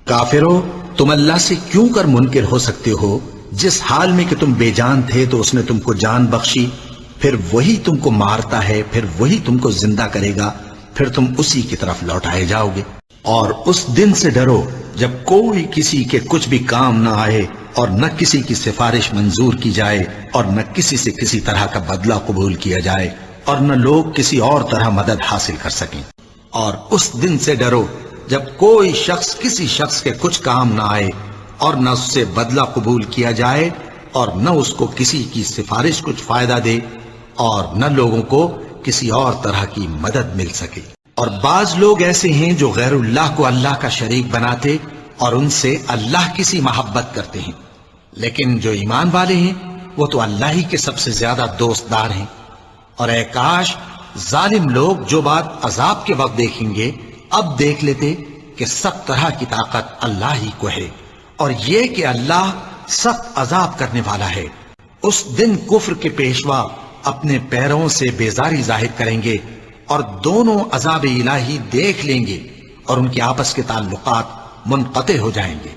کافرو، تم اللہ سے کیوں کر منکر ہو سکتے ہو؟ جس حال میں کہ تم بے جان تھے تو اس نے تم کو جان بخشی، پھر وہی تم کو مارتا ہے، پھر وہی تم کو زندہ کرے گا، پھر تم اسی کی طرف لوٹائے جاؤ گے۔ اور اس دن سے ڈرو جب کوئی کسی کے کچھ بھی کام نہ آئے، اور نہ کسی کی سفارش منظور کی جائے، اور نہ کسی سے کسی طرح کا بدلہ قبول کیا جائے، اور نہ لوگ کسی اور طرح مدد حاصل کر سکیں۔ اور اس دن سے ڈرو جب کوئی شخص کسی شخص کے کچھ کام نہ آئے، اور نہ اس سے بدلہ قبول کیا جائے، اور نہ اس کو کسی کی سفارش کچھ فائدہ دے، اور نہ لوگوں کو کسی اور طرح کی مدد مل سکے۔ اور بعض لوگ ایسے ہیں جو غیر اللہ کو اللہ کا شریک بناتے اور ان سے اللہ کی سی محبت کرتے ہیں، لیکن جو ایمان والے ہیں وہ تو اللہ ہی کے سب سے زیادہ دوست دار ہیں۔ اور اے کاش ظالم لوگ جو بات عذاب کے وقت دیکھیں گے اب دیکھ لیتے کہ سب طرح کی طاقت اللہ ہی کو ہے، اور یہ کہ اللہ سخت عذاب کرنے والا ہے۔ اس دن کفر کے پیشوا اپنے پیروں سے بیزاری ظاہر کریں گے، اور دونوں عذاب الہی دیکھ لیں گے، اور ان کے آپس کے تعلقات منقطع ہو جائیں گے۔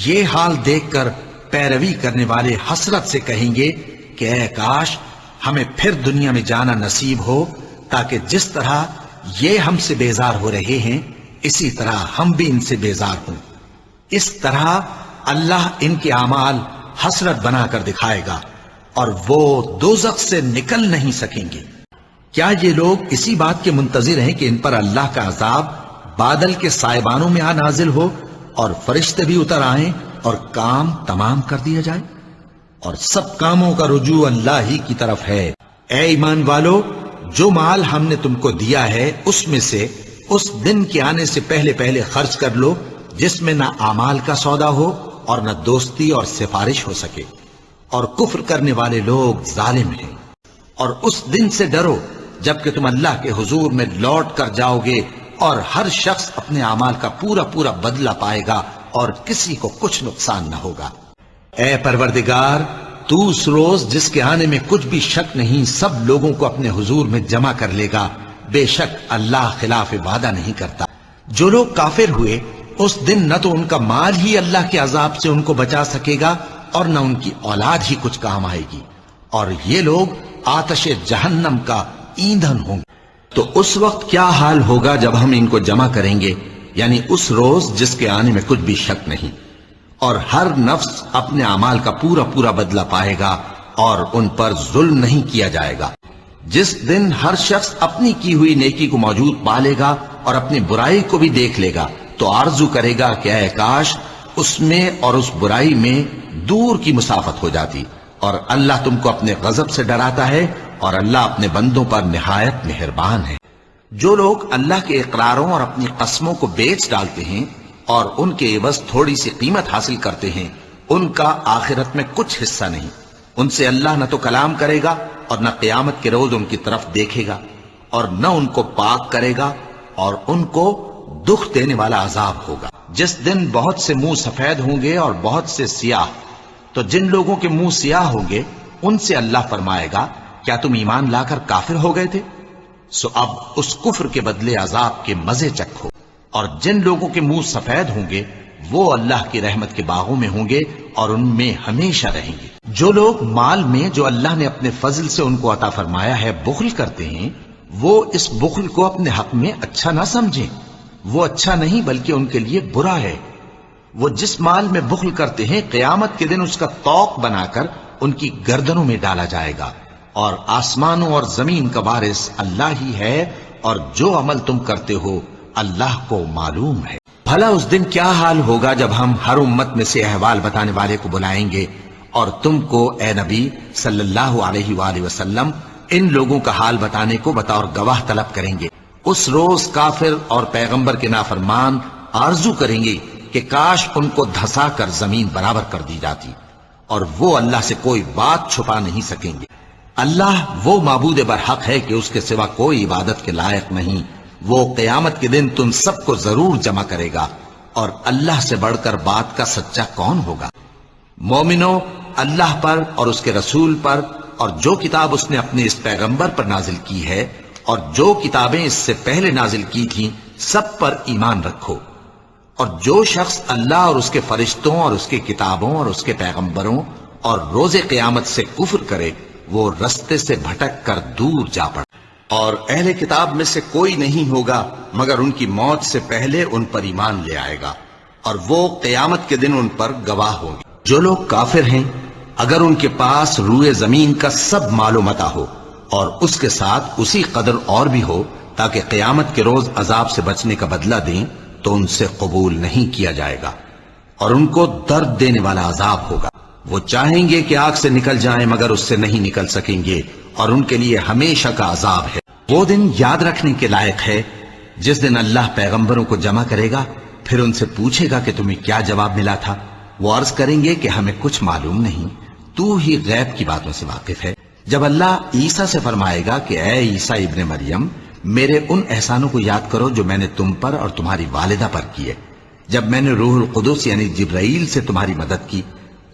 یہ حال دیکھ کر پیروی کرنے والے حسرت سے کہیں گے کہ اے کاش ہمیں پھر دنیا میں جانا نصیب ہو، تاکہ جس طرح یہ ہم سے بیزار ہو رہے ہیں اسی طرح ہم بھی ان سے بیزار ہوں۔ اس طرح اللہ ان کے اعمال حسرت بنا کر دکھائے گا، اور وہ دوزخ سے نکل نہیں سکیں گے۔ کیا یہ لوگ اسی بات کے منتظر ہیں کہ ان پر اللہ کا عذاب بادل کے سائبانوں میں آ نازل ہو، اور فرشتے بھی اتر آئیں اور کام تمام کر دیا جائے؟ اور سب کاموں کا رجوع اللہ ہی کی طرف ہے۔ اے ایمان والو، جو مال ہم نے تم کو دیا ہے اس میں سے اس دن کے آنے سے پہلے پہلے خرچ کر لو، جس میں نہ اعمال کا سودا ہو اور نہ دوستی اور سفارش ہو سکے، اور کفر کرنے والے لوگ ظالم ہیں۔ اور اس دن سے ڈرو جبکہ تم اللہ کے حضور میں لوٹ کر جاؤ گے، اور ہر شخص اپنے اعمال کا پورا پورا بدلہ پائے گا، اور کسی کو کچھ نقصان نہ ہوگا۔ اے پروردگار، تو اس روز جس کے آنے میں کچھ بھی شک نہیں سب لوگوں کو اپنے حضور میں جمع کر لے گا، بے شک اللہ خلاف وعدہ نہیں کرتا۔ جو لوگ کافر ہوئے اس دن نہ تو ان کا مال ہی اللہ کے عذاب سے ان کو بچا سکے گا، اور نہ ان کی اولاد ہی کچھ کام آئے گی، اور یہ لوگ آتش جہنم کا ایندھن ہوں گے۔ تو اس وقت کیا حال ہوگا جب ہم ان کو جمع کریں گے، یعنی اس روز جس کے آنے میں کچھ بھی شک نہیں، اور ہر نفس اپنے اعمال کا پورا پورا بدلہ پائے گا، اور ان پر ظلم نہیں کیا جائے گا۔ جس دن ہر شخص اپنی کی ہوئی نیکی کو موجود پا لے گا اور اپنی برائی کو بھی دیکھ لے گا، تو آرزو کرے گا کہ اے کاش اس میں اور اس برائی میں دور کی مسافت ہو جاتی۔ اور اللہ تم کو اپنے غضب سے ڈراتا ہے، اور اللہ اپنے بندوں پر نہایت مہربان ہے۔ جو لوگ اللہ کے اقراروں اور اپنی قسموں کو بیچ ڈالتے ہیں اور ان کے عوض تھوڑی سی قیمت حاصل کرتے ہیں، ان کا آخرت میں کچھ حصہ نہیں۔ ان سے اللہ نہ تو کلام کرے گا اور نہ قیامت کے روز ان کی طرف دیکھے گا، اور نہ ان کو پاک کرے گا، اور ان کو دکھ دینے والا عذاب ہوگا۔ جس دن بہت سے منہ سفید ہوں گے اور بہت سے سیاہ، تو جن لوگوں کے منہ سیاہ ہوں گے ان سے اللہ فرمائے گا کیا تم ایمان لا کر کافر ہو گئے تھے؟ سو اب اس کفر کے بدلے عذاب کے مزے چکھو۔ اور جن لوگوں کے منہ سفید ہوں گے وہ اللہ کی رحمت کے باغوں میں ہوں گے اور ان میں ہمیشہ رہیں گے۔ جو لوگ مال میں جو اللہ نے اپنے فضل سے ان کو عطا فرمایا ہے بخل کرتے ہیں، وہ اس بخل کو اپنے حق میں اچھا نہ سمجھیں، وہ اچھا نہیں بلکہ ان کے لیے برا ہے۔ وہ جس مال میں بخل کرتے ہیں قیامت کے دن اس کا طوق بنا کر ان کی گردنوں میں ڈالا جائے گا، اور آسمانوں اور زمین کا وارث اللہ ہی ہے، اور جو عمل تم کرتے ہو اللہ کو معلوم ہے۔ بھلا اس دن کیا حال ہوگا جب ہم ہر امت میں سے احوال بتانے والے کو بلائیں گے، اور تم کو اے نبی صلی اللہ علیہ وآلہ وسلم ان لوگوں کا حال بتانے کو بطور گواہ طلب کریں گے۔ اس روز کافر اور پیغمبر کے نافرمان آرزو کریں گے کہ کاش ان کو دھسا کر زمین برابر کر دی جاتی، اور وہ اللہ سے کوئی بات چھپا نہیں سکیں گے۔ اللہ وہ معبود برحق ہے کہ اس کے سوا کوئی عبادت کے لائق نہیں۔ وہ قیامت کے دن تم سب کو ضرور جمع کرے گا، اور اللہ سے بڑھ کر بات کا سچا کون ہوگا؟ مومنو، اللہ پر اور اس کے رسول پر اور جو کتاب اس نے اپنے اس پیغمبر پر نازل کی ہے اور جو کتابیں اس سے پہلے نازل کی تھیں سب پر ایمان رکھو، اور جو شخص اللہ اور اس کے فرشتوں اور اس کے کتابوں اور اس کے پیغمبروں اور روز قیامت سے کفر کرے وہ رستے سے بھٹک کر دور جا پڑا، اور اہل کتاب میں سے کوئی نہیں ہوگا مگر ان کی موت سے پہلے ان پر ایمان لے آئے گا، اور وہ قیامت کے دن ان پر گواہ ہوں گے۔ جو لوگ کافر ہیں اگر ان کے پاس روئے زمین کا سب مال و متاع ہو اور اس کے ساتھ اسی قدر اور بھی ہو تاکہ قیامت کے روز عذاب سے بچنے کا بدلہ دیں تو ان سے قبول نہیں کیا جائے گا، اور ان کو درد دینے والا عذاب ہوگا۔ وہ چاہیں گے کہ آگ سے نکل جائیں مگر اس سے نہیں نکل سکیں گے، اور ان کے لیے ہمیشہ کا عذاب ہے۔ وہ دن یاد رکھنے کے لائق ہے جس دن اللہ پیغمبروں کو جمع کرے گا، پھر ان سے پوچھے گا کہ تمہیں کیا جواب ملا تھا۔ وہ عرض کریں گے کہ ہمیں کچھ معلوم نہیں، تو ہی غیب کی باتوں سے واقف ہے۔ جب اللہ عیسیٰ سے فرمائے گا کہ اے عیسیٰ ابن مریم، میرے ان احسانوں کو یاد کرو جو میں نے تم پر اور تمہاری والدہ پر کیے، جب میں نے روح القدس یعنی جبرائیل سے تمہاری مدد کی،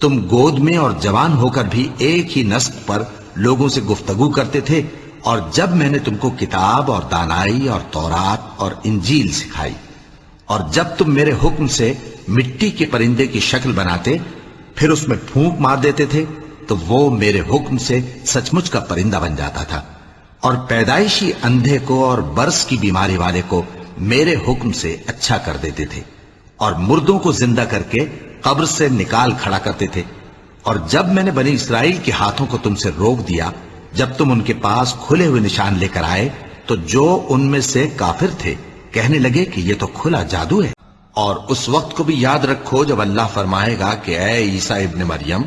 تم گود میں اور جوان ہو کر بھی ایک ہی نسق پر لوگوں سے گفتگو کرتے تھے، اور جب میں نے تم کو کتاب اور دانائی اور تورات اور انجیل سکھائی، اور جب تم میرے حکم سے مٹی کے پرندے کی شکل بناتے پھر اس میں پھونک مار دیتے تھے تو وہ میرے حکم سے سچ مچ کا پرندہ بن جاتا تھا، اور پیدائشی اندھے کو اور برس کی بیماری والے کو میرے حکم سے اچھا کر دیتے تھے، اور مردوں کو زندہ کر کے قبر سے نکال کھڑا کرتے تھے۔ اور جب میں نے بنی اسرائیل کے ہاتھوں کو تم سے روک دیا جب تم ان کے پاس کھلے ہوئے نشان لے کر آئے تو جو ان میں سے کافر تھے کہنے لگے کہ یہ تو کھلا جادو ہے۔ اور اس وقت کو بھی یاد رکھو جب اللہ فرمائے گا کہ اے عیسیٰ ابن مریم،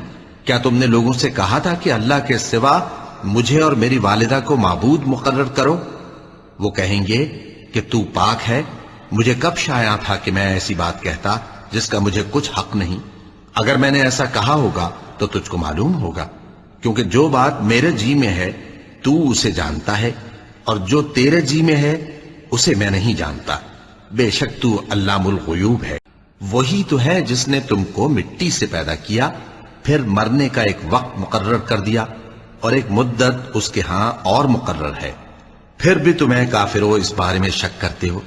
کیا تم نے لوگوں سے کہا تھا کہ اللہ کے سوا مجھے اور میری والدہ کو معبود مقرر کرو؟ وہ کہیں گے کہ تو پاک ہے، مجھے کب شایع تھا کہ میں ایسی بات کہتا جس کا مجھے کچھ حق نہیں۔ اگر میں نے ایسا کہا ہوگا تو تجھ کو معلوم ہوگا، کیونکہ جو بات میرے جی میں ہے تو اسے جانتا ہے، اور جو تیرے جی میں ہے اسے میں نہیں جانتا۔ بے شک تو علام الغیوب ہے۔ وہی تو ہے جس نے تم کو مٹی سے پیدا کیا، پھر مرنے کا ایک وقت مقرر کر دیا اور ایک مدت اس کے ہاں اور مقرر ہے، پھر بھی تمہیں کافرو اس بارے میں شک کرتے ہو۔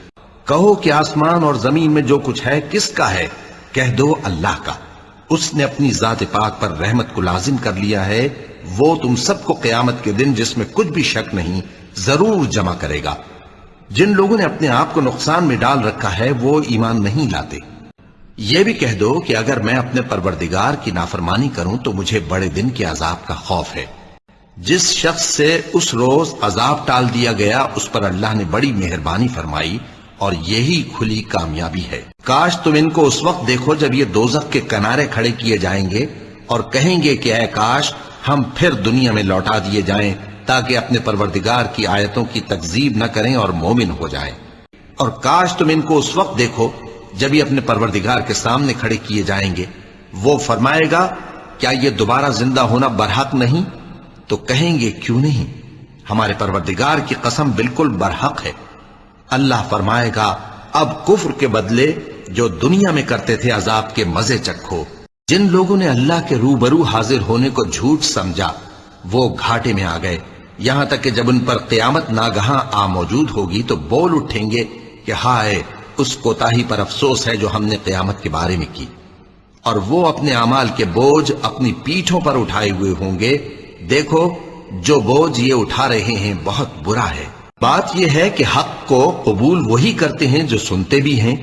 کہو کہ آسمان اور زمین میں جو کچھ ہے کس کا ہے؟ کہہ دو اللہ کا۔ اس نے اپنی ذات پاک پر رحمت کو لازم کر لیا ہے، وہ تم سب کو قیامت کے دن جس میں کچھ بھی شک نہیں ضرور جمع کرے گا۔ جن لوگوں نے اپنے آپ کو نقصان میں ڈال رکھا ہے وہ ایمان نہیں لاتے۔ یہ بھی کہہ دو کہ اگر میں اپنے پروردگار کی نافرمانی کروں تو مجھے بڑے دن کے عذاب کا خوف ہے۔ جس شخص سے اس روز عذاب ٹال دیا گیا اس پر اللہ نے بڑی مہربانی فرمائی، اور یہی کھلی کامیابی ہے۔ کاش تم ان کو اس وقت دیکھو جب یہ دوزخ کے کنارے کھڑے کیے جائیں گے اور کہیں گے کہ اے کاش ہم پھر دنیا میں لوٹا دیے جائیں تاکہ اپنے پروردگار کی آیتوں کی تکذیب نہ کریں اور مومن ہو جائیں۔ اور کاش تم ان کو اس وقت دیکھو جب یہ اپنے پروردگار کے سامنے کھڑے کیے جائیں گے، وہ فرمائے گا کیا یہ دوبارہ زندہ ہونا برحق نہیں؟ تو کہیں گے کیوں نہیں، ہمارے پروردگار کی قسم بالکل برحق ہے۔ اللہ فرمائے گا اب کفر کے بدلے جو دنیا میں کرتے تھے عذاب کے مزے چکھو۔ جن لوگوں نے اللہ کے روبرو حاضر ہونے کو جھوٹ سمجھا وہ گھاٹے میں آ گئے، یہاں تک کہ جب ان پر قیامت ناگہاں آ موجود ہوگی تو بول اٹھیں گے کہ ہائے اس کوتاہی پر افسوس ہے جو ہم نے قیامت کے بارے میں کی، اور وہ اپنے اعمال کے بوجھ اپنی پیٹھوں پر اٹھائے ہوئے ہوں گے۔ دیکھو جو بوجھ یہ اٹھا رہے ہیں بہت برا ہے۔ بات یہ ہے کہ حق کو قبول وہی کرتے ہیں جو سنتے بھی ہیں،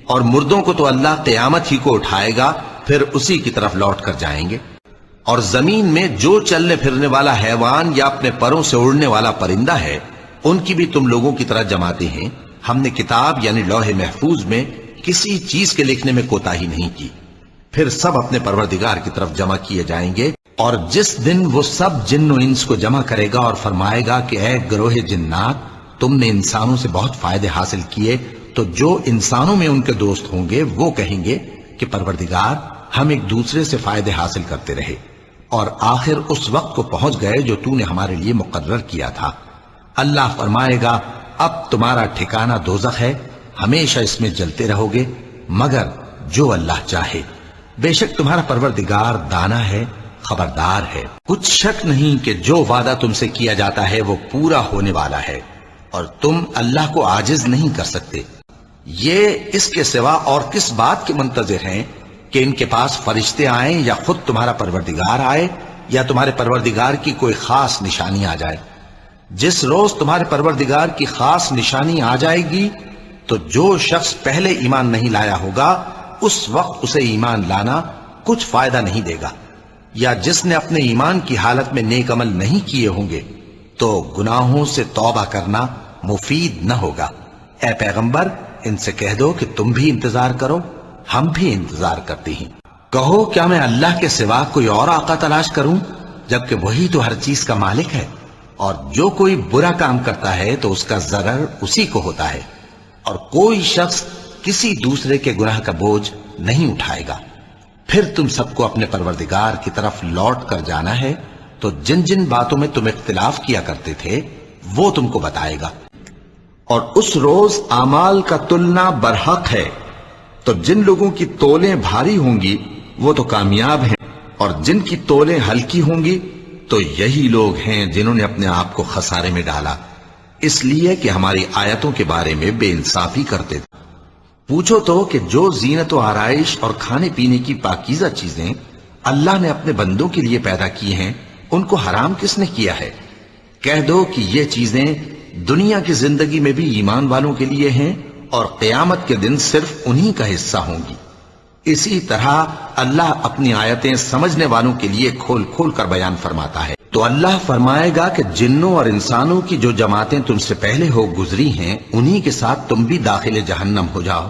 اور مردوں کو تو اللہ قیامت ہی کو اٹھائے گا، پھر اسی کی طرف لوٹ کر جائیں گے۔ اور زمین میں جو چلنے پھرنے والا حیوان یا اپنے پروں سے اڑنے والا پرندہ ہے ان کی بھی تم لوگوں کی طرح جماتے ہیں۔ ہم نے کتاب یعنی لوح محفوظ میں کسی چیز کے لکھنے میں کوتاہی نہیں کی، پھر سب اپنے پروردگار کی طرف جمع کیے جائیں گے۔ اور جس دن وہ سب جن و انس کو جمع کرے گا اور فرمائے گا کہ اے گروہ جنات، تم نے انسانوں سے بہت فائدے حاصل کیے، تو جو انسانوں میں ان کے دوست ہوں گے وہ کہیں گے کہ پروردگار ہم ایک دوسرے سے فائدے حاصل کرتے رہے، اور آخر اس وقت کو پہنچ گئے جو تو نے ہمارے لیے مقرر کیا تھا۔ اللہ فرمائے گا اب تمہارا ٹھکانہ دوزخ ہے، ہمیشہ اس میں جلتے رہو گے مگر جو اللہ چاہے۔ بے شک تمہارا پروردگار دانا ہے، خبردار ہے۔ کچھ شک نہیں کہ جو وعدہ تم سے کیا جاتا ہے وہ پورا ہونے والا ہے، اور تم اللہ کو عاجز نہیں کر سکتے۔ یہ اس کے سوا اور کس بات کے منتظر ہیں کہ ان کے پاس فرشتے آئیں یا خود تمہارا پروردگار آئے یا تمہارے پروردگار کی کوئی خاص نشانی آ جائے؟ جس روز تمہارے پروردگار کی خاص نشانی آ جائے گی تو جو شخص پہلے ایمان نہیں لایا ہوگا اس وقت اسے ایمان لانا کچھ فائدہ نہیں دے گا، یا جس نے اپنے ایمان کی حالت میں نیک عمل نہیں کیے ہوں گے تو گناہوں سے توبہ کرنا مفید نہ ہوگا۔ اے پیغمبر ان سے کہہ دو کہ تم بھی انتظار کرو، ہم بھی انتظار کرتے ہیں۔ کہو کیا میں اللہ کے سوا کوئی اور آقا تلاش کروں جبکہ وہی تو ہر چیز کا مالک ہے، اور جو کوئی برا کام کرتا ہے تو اس کا ضرر اسی کو ہوتا ہے، اور کوئی شخص کسی دوسرے کے گناہ کا بوجھ نہیں اٹھائے گا۔ پھر تم سب کو اپنے پروردگار کی طرف لوٹ کر جانا ہے، تو جن جن باتوں میں تم اختلاف کیا کرتے تھے وہ تم کو بتائے گا، اور اس روز اعمال کا تلنا برحق ہے، تو جن لوگوں کی تولیں بھاری ہوں گی وہ تو کامیاب ہیں، اور جن کی تولیں ہلکی ہوں گی تو یہی لوگ ہیں جنہوں نے اپنے آپ کو خسارے میں ڈالا، اس لیے کہ ہماری آیتوں کے بارے میں بے انصافی کرتے تھے۔ پوچھو تو کہ جو زینت و آرائش اور کھانے پینے کی پاکیزہ چیزیں اللہ نے اپنے بندوں کے لیے پیدا کی ہیں ان کو حرام کس نے کیا ہے؟ کہہ دو کہ یہ چیزیں دنیا کی زندگی میں بھی ایمان والوں کے لیے ہیں اور قیامت کے دن صرف انہی کا حصہ ہوں گی۔ اسی طرح اللہ اپنی آیتیں سمجھنے والوں کے لیے کھول کھول کر بیان فرماتا ہے۔ تو اللہ فرمائے گا کہ جنوں اور انسانوں کی جو جماعتیں تم سے پہلے ہو گزری ہیں انہی کے ساتھ تم بھی داخل جہنم ہو جاؤ۔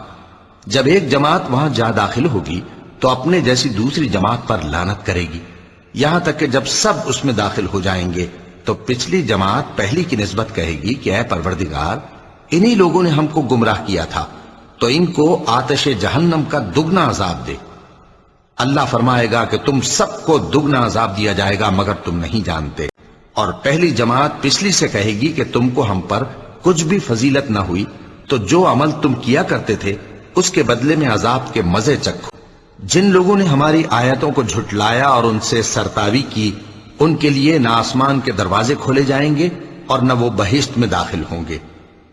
جب ایک جماعت وہاں جا داخل ہوگی تو اپنے جیسی دوسری جماعت پر لعنت کرے گی، یہاں تک کہ جب سب اس میں داخل ہو جائیں گے تو پچھلی جماعت پہلی کی نسبت کہے گی کہ اے پروردگار انہی لوگوں نے ہم کو گمراہ کیا تھا، تو ان کو آتش جہنم کا دگنا عذاب دے۔ اللہ فرمائے گا کہ تم سب کو دگنا عذاب دیا جائے گا مگر تم نہیں جانتے۔ اور پہلی جماعت پچھلی سے کہے گی کہ تم کو ہم پر کچھ بھی فضیلت نہ ہوئی، تو جو عمل تم کیا کرتے تھے اس کے بدلے میں عذاب کے مزے چکھو۔ جن لوگوں نے ہماری آیتوں کو جھٹلایا اور ان سے سرتاوی کی ان کے لیے نہ آسمان کے دروازے کھولے جائیں گے اور نہ وہ بہشت میں داخل ہوں گے،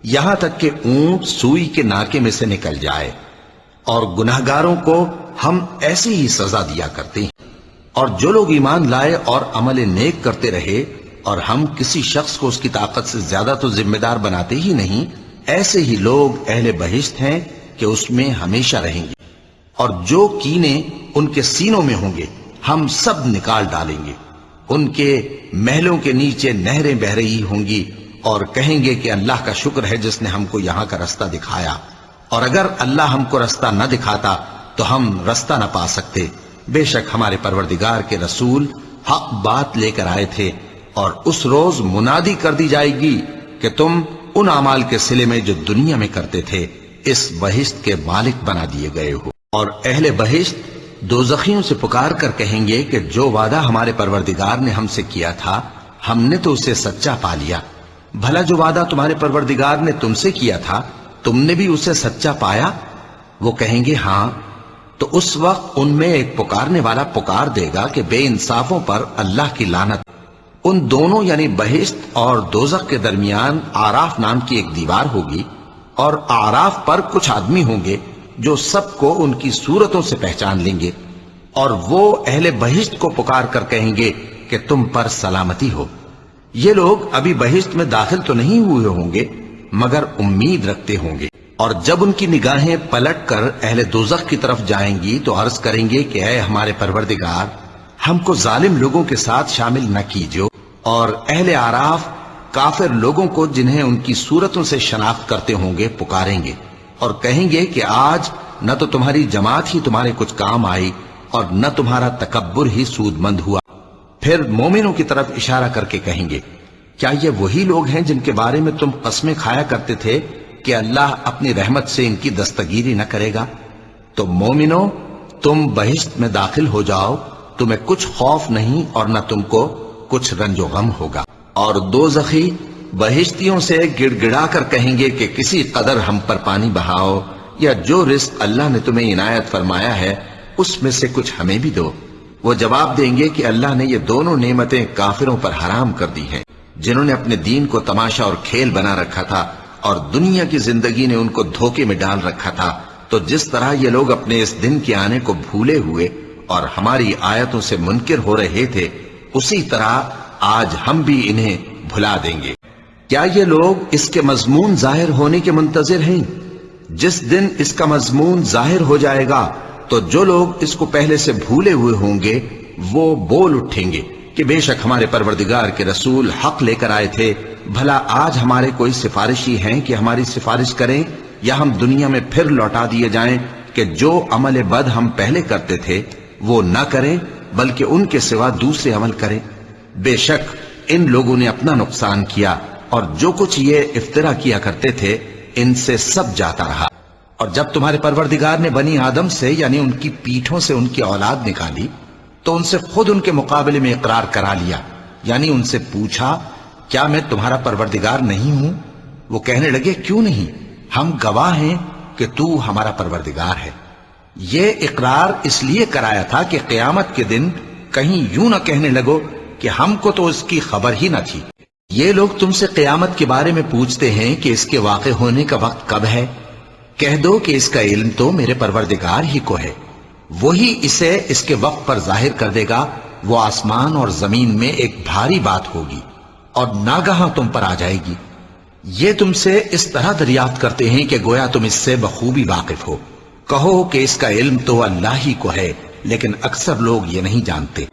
یہاں تک کہ اونٹ سوئی کے ناکے میں سے نکل جائے۔ اور گناہگاروں کو ہم ایسی ہی سزا دیا کرتے ہیں۔ اور جو لوگ ایمان لائے اور عمل نیک کرتے رہے اور ہم کسی شخص کو اس کی طاقت سے زیادہ تو ذمہ دار بناتے ہی نہیں، ایسے ہی لوگ اہل بہشت ہیں کہ اس میں ہمیشہ رہیں گے۔ اور جو کینے ان کے سینوں میں ہوں گے ہم سب نکال ڈالیں گے، ان کے محلوں کے نیچے نہریں بہ رہی ہوں گی، اور کہیں گے کہ اللہ کا شکر ہے جس نے ہم کو یہاں کا رستہ دکھایا، اور اگر اللہ ہم کو رستہ نہ دکھاتا تو ہم رستہ نہ پا سکتے۔ بے شک ہمارے پروردگار کے رسول حق بات لے کر آئے تھے، اور اس روز منادی کر دی جائے گی کہ تم ان اعمال کے صلے میں جو دنیا میں کرتے تھے اس بہشت کے مالک بنا دیے گئے ہو۔ اور اہل بہشت دوزخیوں سے پکار کر کہیں گے کہ جو وعدہ ہمارے پروردگار نے ہم سے کیا تھا ہم نے تو اسے سچا پا لیا، بھلا جو وعدہ تمہارے پروردگار نے تم سے کیا تھا تم نے بھی اسے سچا پایا؟ وہ کہیں گے ہاں۔ تو اس وقت ان میں ایک پکارنے والا پکار دے گا کہ بے انصافوں پر اللہ کی لعنت۔ ان دونوں یعنی بہشت اور دوزخ کے درمیان آراف نام کی ایک دیوار ہوگی، اور آراف پر کچھ آدمی ہوں گے جو سب کو ان کی صورتوں سے پہچان لیں گے، اور وہ اہل بہشت کو پکار کر کہیں گے کہ تم پر سلامتی ہو۔ یہ لوگ ابھی بہشت میں داخل تو نہیں ہوئے ہوں گے مگر امید رکھتے ہوں گے، اور جب ان کی نگاہیں پلٹ کر اہل دوزخ کی طرف جائیں گی تو عرض کریں گے کہ اے ہمارے پروردگار ہم کو ظالم لوگوں کے ساتھ شامل نہ کیجو۔ اور اہل آراف کافر لوگوں کو جنہیں ان کی صورتوں سے شناخت کرتے ہوں گے پکاریں گے اور کہیں گے کہ آج نہ تو تمہاری جماعت ہی تمہارے کچھ کام آئی اور نہ تمہارا تکبر ہی سود مند ہوا۔ پھر مومنوں کی طرف اشارہ کر کے کہیں گے کیا یہ وہی لوگ ہیں جن کے بارے میں تم قسمیں کھایا کرتے تھے کہ اللہ اپنی رحمت سے ان کی دستگیری نہ کرے گا؟ تو مومنوں تم بہشت میں داخل ہو جاؤ، تمہیں کچھ خوف نہیں اور نہ تم کو کچھ رنج و غم ہوگا۔ اور دوزخی بہشتیوں سے گڑ گڑا کر کہیں گے کہ کسی قدر ہم پر پانی بہاؤ، یا جو رزق اللہ نے تمہیں عنایت فرمایا ہے اس میں سے کچھ ہمیں بھی دو۔ وہ جواب دیں گے کہ اللہ نے یہ دونوں نعمتیں کافروں پر حرام کر دی ہیں، جنہوں نے اپنے دین کو تماشا اور کھیل بنا رکھا تھا اور دنیا کی زندگی نے ان کو دھوکے میں ڈال رکھا تھا، تو جس طرح یہ لوگ اپنے اس دن کے آنے کو بھولے ہوئے اور ہماری آیتوں سے منکر ہو رہے تھے، اسی طرح آج ہم بھی انہیں بھلا دیں گے۔ کیا یہ لوگ اس کے مضمون ظاہر ہونے کے منتظر ہیں؟ جس دن اس کا مضمون ظاہر ہو جائے گا تو جو لوگ اس کو پہلے سے بھولے ہوئے ہوں گے وہ بول اٹھیں گے کہ بے شک ہمارے پروردگار کے رسول حق لے کر آئے تھے، بھلا آج ہمارے کوئی سفارشی ہیں کہ ہماری سفارش کریں، یا ہم دنیا میں پھر لوٹا دیے جائیں کہ جو عمل بد ہم پہلے کرتے تھے وہ نہ کریں بلکہ ان کے سوا دوسرے عمل کریں۔ بے شک ان لوگوں نے اپنا نقصان کیا، اور جو کچھ یہ افترا کیا کرتے تھے ان سے سب جاتا رہا۔ اور جب تمہارے پروردگار نے بنی آدم سے یعنی ان کی پیٹھوں سے ان کی اولاد نکالی تو ان سے خود ان کے مقابلے میں اقرار کرا لیا، یعنی ان سے پوچھا کیا میں تمہارا پروردگار نہیں ہوں؟ وہ کہنے لگے کیوں نہیں، ہم گواہ ہیں کہ تو ہمارا پروردگار ہے۔ یہ اقرار اس لیے کرایا تھا کہ قیامت کے دن کہیں یوں نہ کہنے لگو کہ ہم کو تو اس کی خبر ہی نہ تھی۔ یہ لوگ تم سے قیامت کے بارے میں پوچھتے ہیں کہ اس کے واقع ہونے کا وقت کب ہے؟ کہہ دو کہ اس کا علم تو میرے پروردگار ہی کو ہے، وہی اسے اس کے وقت پر ظاہر کر دے گا۔ وہ آسمان اور زمین میں ایک بھاری بات ہوگی اور ناگہاں تم پر آ جائے گی۔ یہ تم سے اس طرح دریافت کرتے ہیں کہ گویا تم اس سے بخوبی واقف ہو۔ کہو کہ اس کا علم تو اللہ ہی کو ہے، لیکن اکثر لوگ یہ نہیں جانتے۔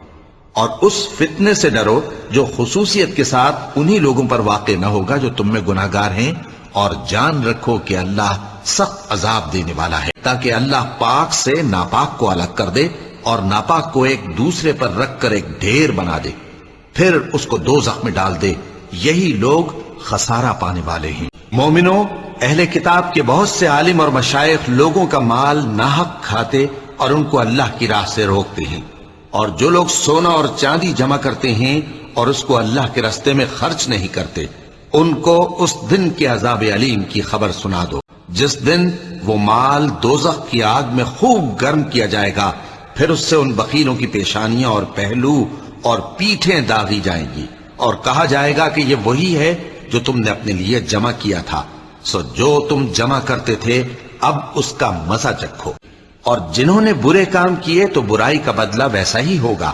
اور اس فتنے سے ڈرو جو خصوصیت کے ساتھ انہی لوگوں پر واقع نہ ہوگا جو تم میں گناہگار ہیں، اور جان رکھو کہ اللہ سخت عذاب دینے والا ہے، تاکہ اللہ پاک سے ناپاک کو الگ کر دے اور ناپاک کو ایک دوسرے پر رکھ کر ایک ڈھیر بنا دے، پھر اس کو دوزخ میں ڈال دے۔ یہی لوگ خسارہ پانے والے ہیں۔ مومنوں، اہل کتاب کے بہت سے عالم اور مشائخ لوگوں کا مال ناحق کھاتے اور ان کو اللہ کی راہ سے روکتے ہیں، اور جو لوگ سونا اور چاندی جمع کرتے ہیں اور اس کو اللہ کے راستے میں خرچ نہیں کرتے، ان کو اس دن کے عذاب علیم کی خبر سنا دو، جس دن وہ مال دوزخ کی آگ میں خوب گرم کیا جائے گا، پھر اس سے ان بخیلوں کی پیشانیاں اور پہلو اور پیٹھیں داغی جائیں گی، اور کہا جائے گا کہ یہ وہی ہے جو تم نے اپنے لیے جمع کیا تھا، سو جو تم جمع کرتے تھے اب اس کا مزہ چکھو۔ اور جنہوں نے برے کام کیے تو برائی کا بدلہ ویسا ہی ہوگا،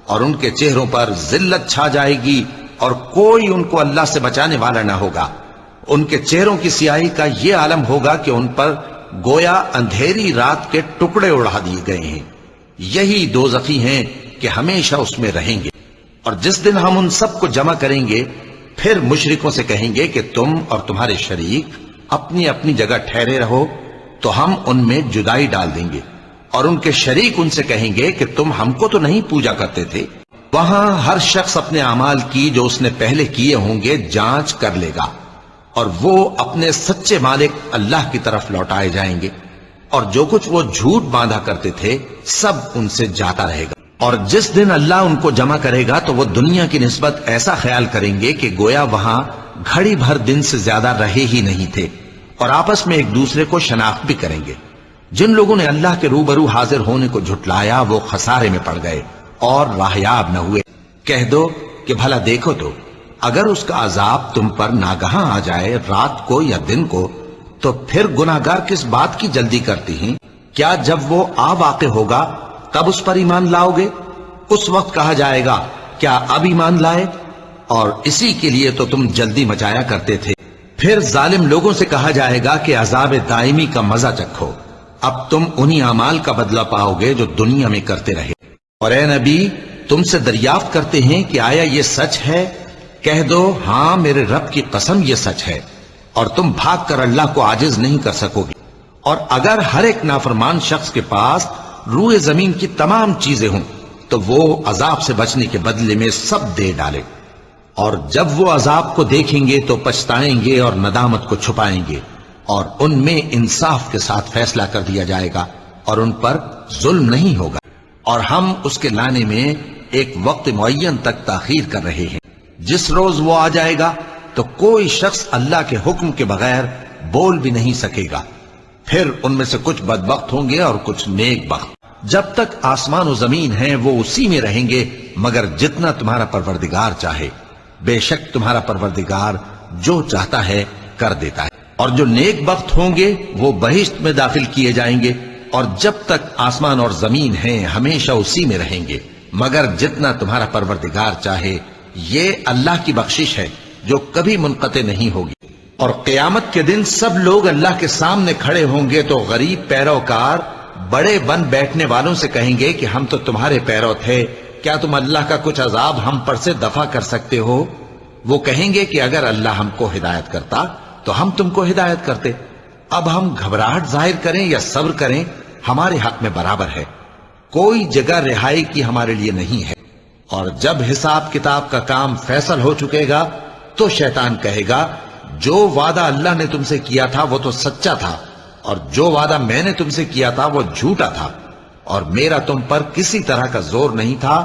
اور ان کے چہروں پر ذلت چھا جائے گی اور کوئی ان کو اللہ سے بچانے والا نہ ہوگا۔ ان کے چہروں کی سیاہی کا یہ عالم ہوگا کہ ان پر گویا اندھیری رات کے ٹکڑے اڑا دیے گئے ہیں۔ یہی دوزخی ہیں کہ ہمیشہ اس میں رہیں گے۔ اور جس دن ہم ان سب کو جمع کریں گے پھر مشرکوں سے کہیں گے کہ تم اور تمہارے شریک اپنی اپنی جگہ ٹھہرے رہو، تو ہم ان میں جدائی ڈال دیں گے، اور ان کے شریک ان سے کہیں گے کہ تم ہم کو تو نہیں پوجا کرتے تھے۔ وہاں ہر شخص اپنے اعمال کی جو اس نے پہلے کیے ہوں گے جانچ کر لے گا، اور وہ اپنے سچے مالک اللہ کی طرف لوٹائے جائیں گے، اور جو کچھ وہ جھوٹ باندھا کرتے تھے سب ان سے جاتا رہے گا۔ اور جس دن اللہ ان کو جمع کرے گا تو وہ دنیا کی نسبت ایسا خیال کریں گے کہ گویا وہاں گھڑی بھر دن سے زیادہ رہے ہی نہیں تھے، اور آپس میں ایک دوسرے کو شناخت بھی کریں گے۔ جن لوگوں نے اللہ کے روبرو حاضر ہونے کو جھٹلایا وہ خسارے میں پڑ گئے اور راہیاب نہ ہوئے۔ کہہ دو کہ بھلا دیکھو تو اگر اس کا عذاب تم پر ناگہاں آ جائے رات کو یا دن کو، تو پھر گناہگار کس بات کی جلدی کرتی ہیں؟ کیا جب وہ آ واقع ہوگا تب اس پر ایمان لاؤ گے؟ اس وقت کہا جائے گا کیا اب ایمان لائے؟ اور اسی کے لیے تو تم جلدی مچایا کرتے تھے۔ پھر ظالم لوگوں سے کہا جائے گا کہ عذاب دائمی کا مزہ چکھو، اب تم انہی اعمال کا بدلہ پاؤ گے جو دنیا میں کرتے رہے۔ اور اے نبی، تم سے دریافت کرتے ہیں کہ آیا یہ سچ ہے؟ کہہ دو ہاں میرے رب کی قسم یہ سچ ہے، اور تم بھاگ کر اللہ کو عاجز نہیں کر سکو گے۔ اور اگر ہر ایک نافرمان شخص کے پاس روئے زمین کی تمام چیزیں ہوں تو وہ عذاب سے بچنے کے بدلے میں سب دے ڈالے، اور جب وہ عذاب کو دیکھیں گے تو پچھتائیں گے اور ندامت کو چھپائیں گے، اور ان میں انصاف کے ساتھ فیصلہ کر دیا جائے گا اور ان پر ظلم نہیں ہوگا۔ اور ہم اس کے لانے میں ایک وقت معین تک تاخیر کر رہے ہیں، جس روز وہ آ جائے گا تو کوئی شخص اللہ کے حکم کے بغیر بول بھی نہیں سکے گا۔ پھر ان میں سے کچھ بدبخت ہوں گے اور کچھ نیک بخت۔ جب تک آسمان و زمین ہیں وہ اسی میں رہیں گے مگر جتنا تمہارا پروردگار چاہے، بے شک تمہارا پروردگار جو چاہتا ہے کر دیتا ہے۔ اور جو نیک بخت ہوں گے وہ بہشت میں داخل کیے جائیں گے، اور جب تک آسمان اور زمین ہیں ہمیشہ اسی میں رہیں گے، مگر جتنا تمہارا پروردگار چاہے۔ یہ اللہ کی بخشش ہے جو کبھی منقطع نہیں ہوگی۔ اور قیامت کے دن سب لوگ اللہ کے سامنے کھڑے ہوں گے تو غریب پیروکار بڑے بن بیٹھنے والوں سے کہیں گے کہ ہم تو تمہارے پیرو تھے، کیا تم اللہ کا کچھ عذاب ہم پر سے دفع کر سکتے ہو؟ وہ کہیں گے کہ اگر اللہ ہم کو ہدایت کرتا تو ہم تم کو ہدایت کرتے۔ اب ہم گھبراہٹ ظاہر کریں یا صبر کریں ہمارے حق میں برابر ہے، کوئی جگہ رہائی کی ہمارے لیے نہیں ہے۔ اور جب حساب کتاب کا کام فیصل ہو چکے گا تو شیطان کہے گا جو وعدہ اللہ نے تم سے کیا تھا وہ تو سچا تھا، اور جو وعدہ میں نے تم سے کیا تھا وہ جھوٹا تھا، اور میرا تم پر کسی طرح کا زور نہیں تھا۔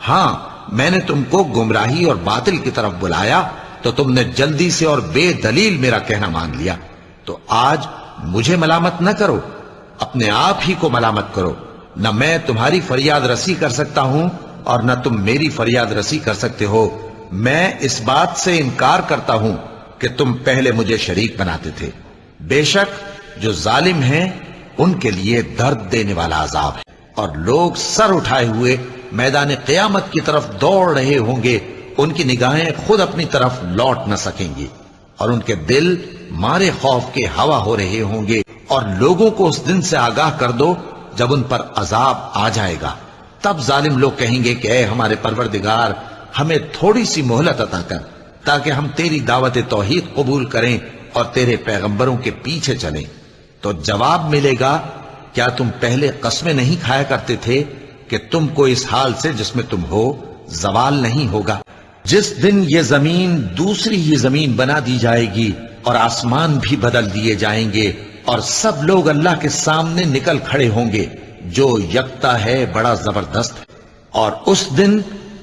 ہاں، میں نے تم کو گمراہی اور باطل کی طرف بلایا تو تم نے جلدی سے اور بے دلیل میرا کہنا مان لیا۔ تو آج مجھے ملامت نہ کرو، اپنے آپ ہی کو ملامت کرو۔ نہ میں تمہاری فریاد رسی کر سکتا ہوں اور نہ تم میری فریاد رسی کر سکتے ہو۔ میں اس بات سے انکار کرتا ہوں کہ تم پہلے مجھے شریک بناتے تھے۔ بے شک جو ظالم ہیں ان کے لیے درد دینے والا عذاب ہے، اور لوگ سر اٹھائے ہوئے میدان قیامت کی طرف دوڑ رہے ہوں گے، ان کی نگاہیں خود اپنی طرف لوٹ نہ سکیں گی، اور ان کے دل مارے خوف کے ہوا ہو رہے ہوں گے۔ اور لوگوں کو اس دن سے آگاہ کر دو جب ان پر عذاب آ جائے گا، تب ظالم لوگ کہیں گے کہ اے ہمارے پروردگار، ہمیں تھوڑی سی مہلت عطا کر تاکہ ہم تیری دعوت توحید قبول کریں اور تیرے پیغمبروں کے پیچھے چلیں۔ تو جواب ملے گا کیا تم پہلے قسمیں نہیں کھایا کرتے تھے کہ تم کو اس حال سے جس میں تم ہو زوال نہیں ہوگا؟ جس دن یہ زمین دوسری ہی زمین بنا دی جائے گی اور آسمان بھی بدل دیے جائیں گے اور سب لوگ اللہ کے سامنے نکل کھڑے ہوں گے جو یکتا ہے، بڑا زبردست ہے۔ اور اس دن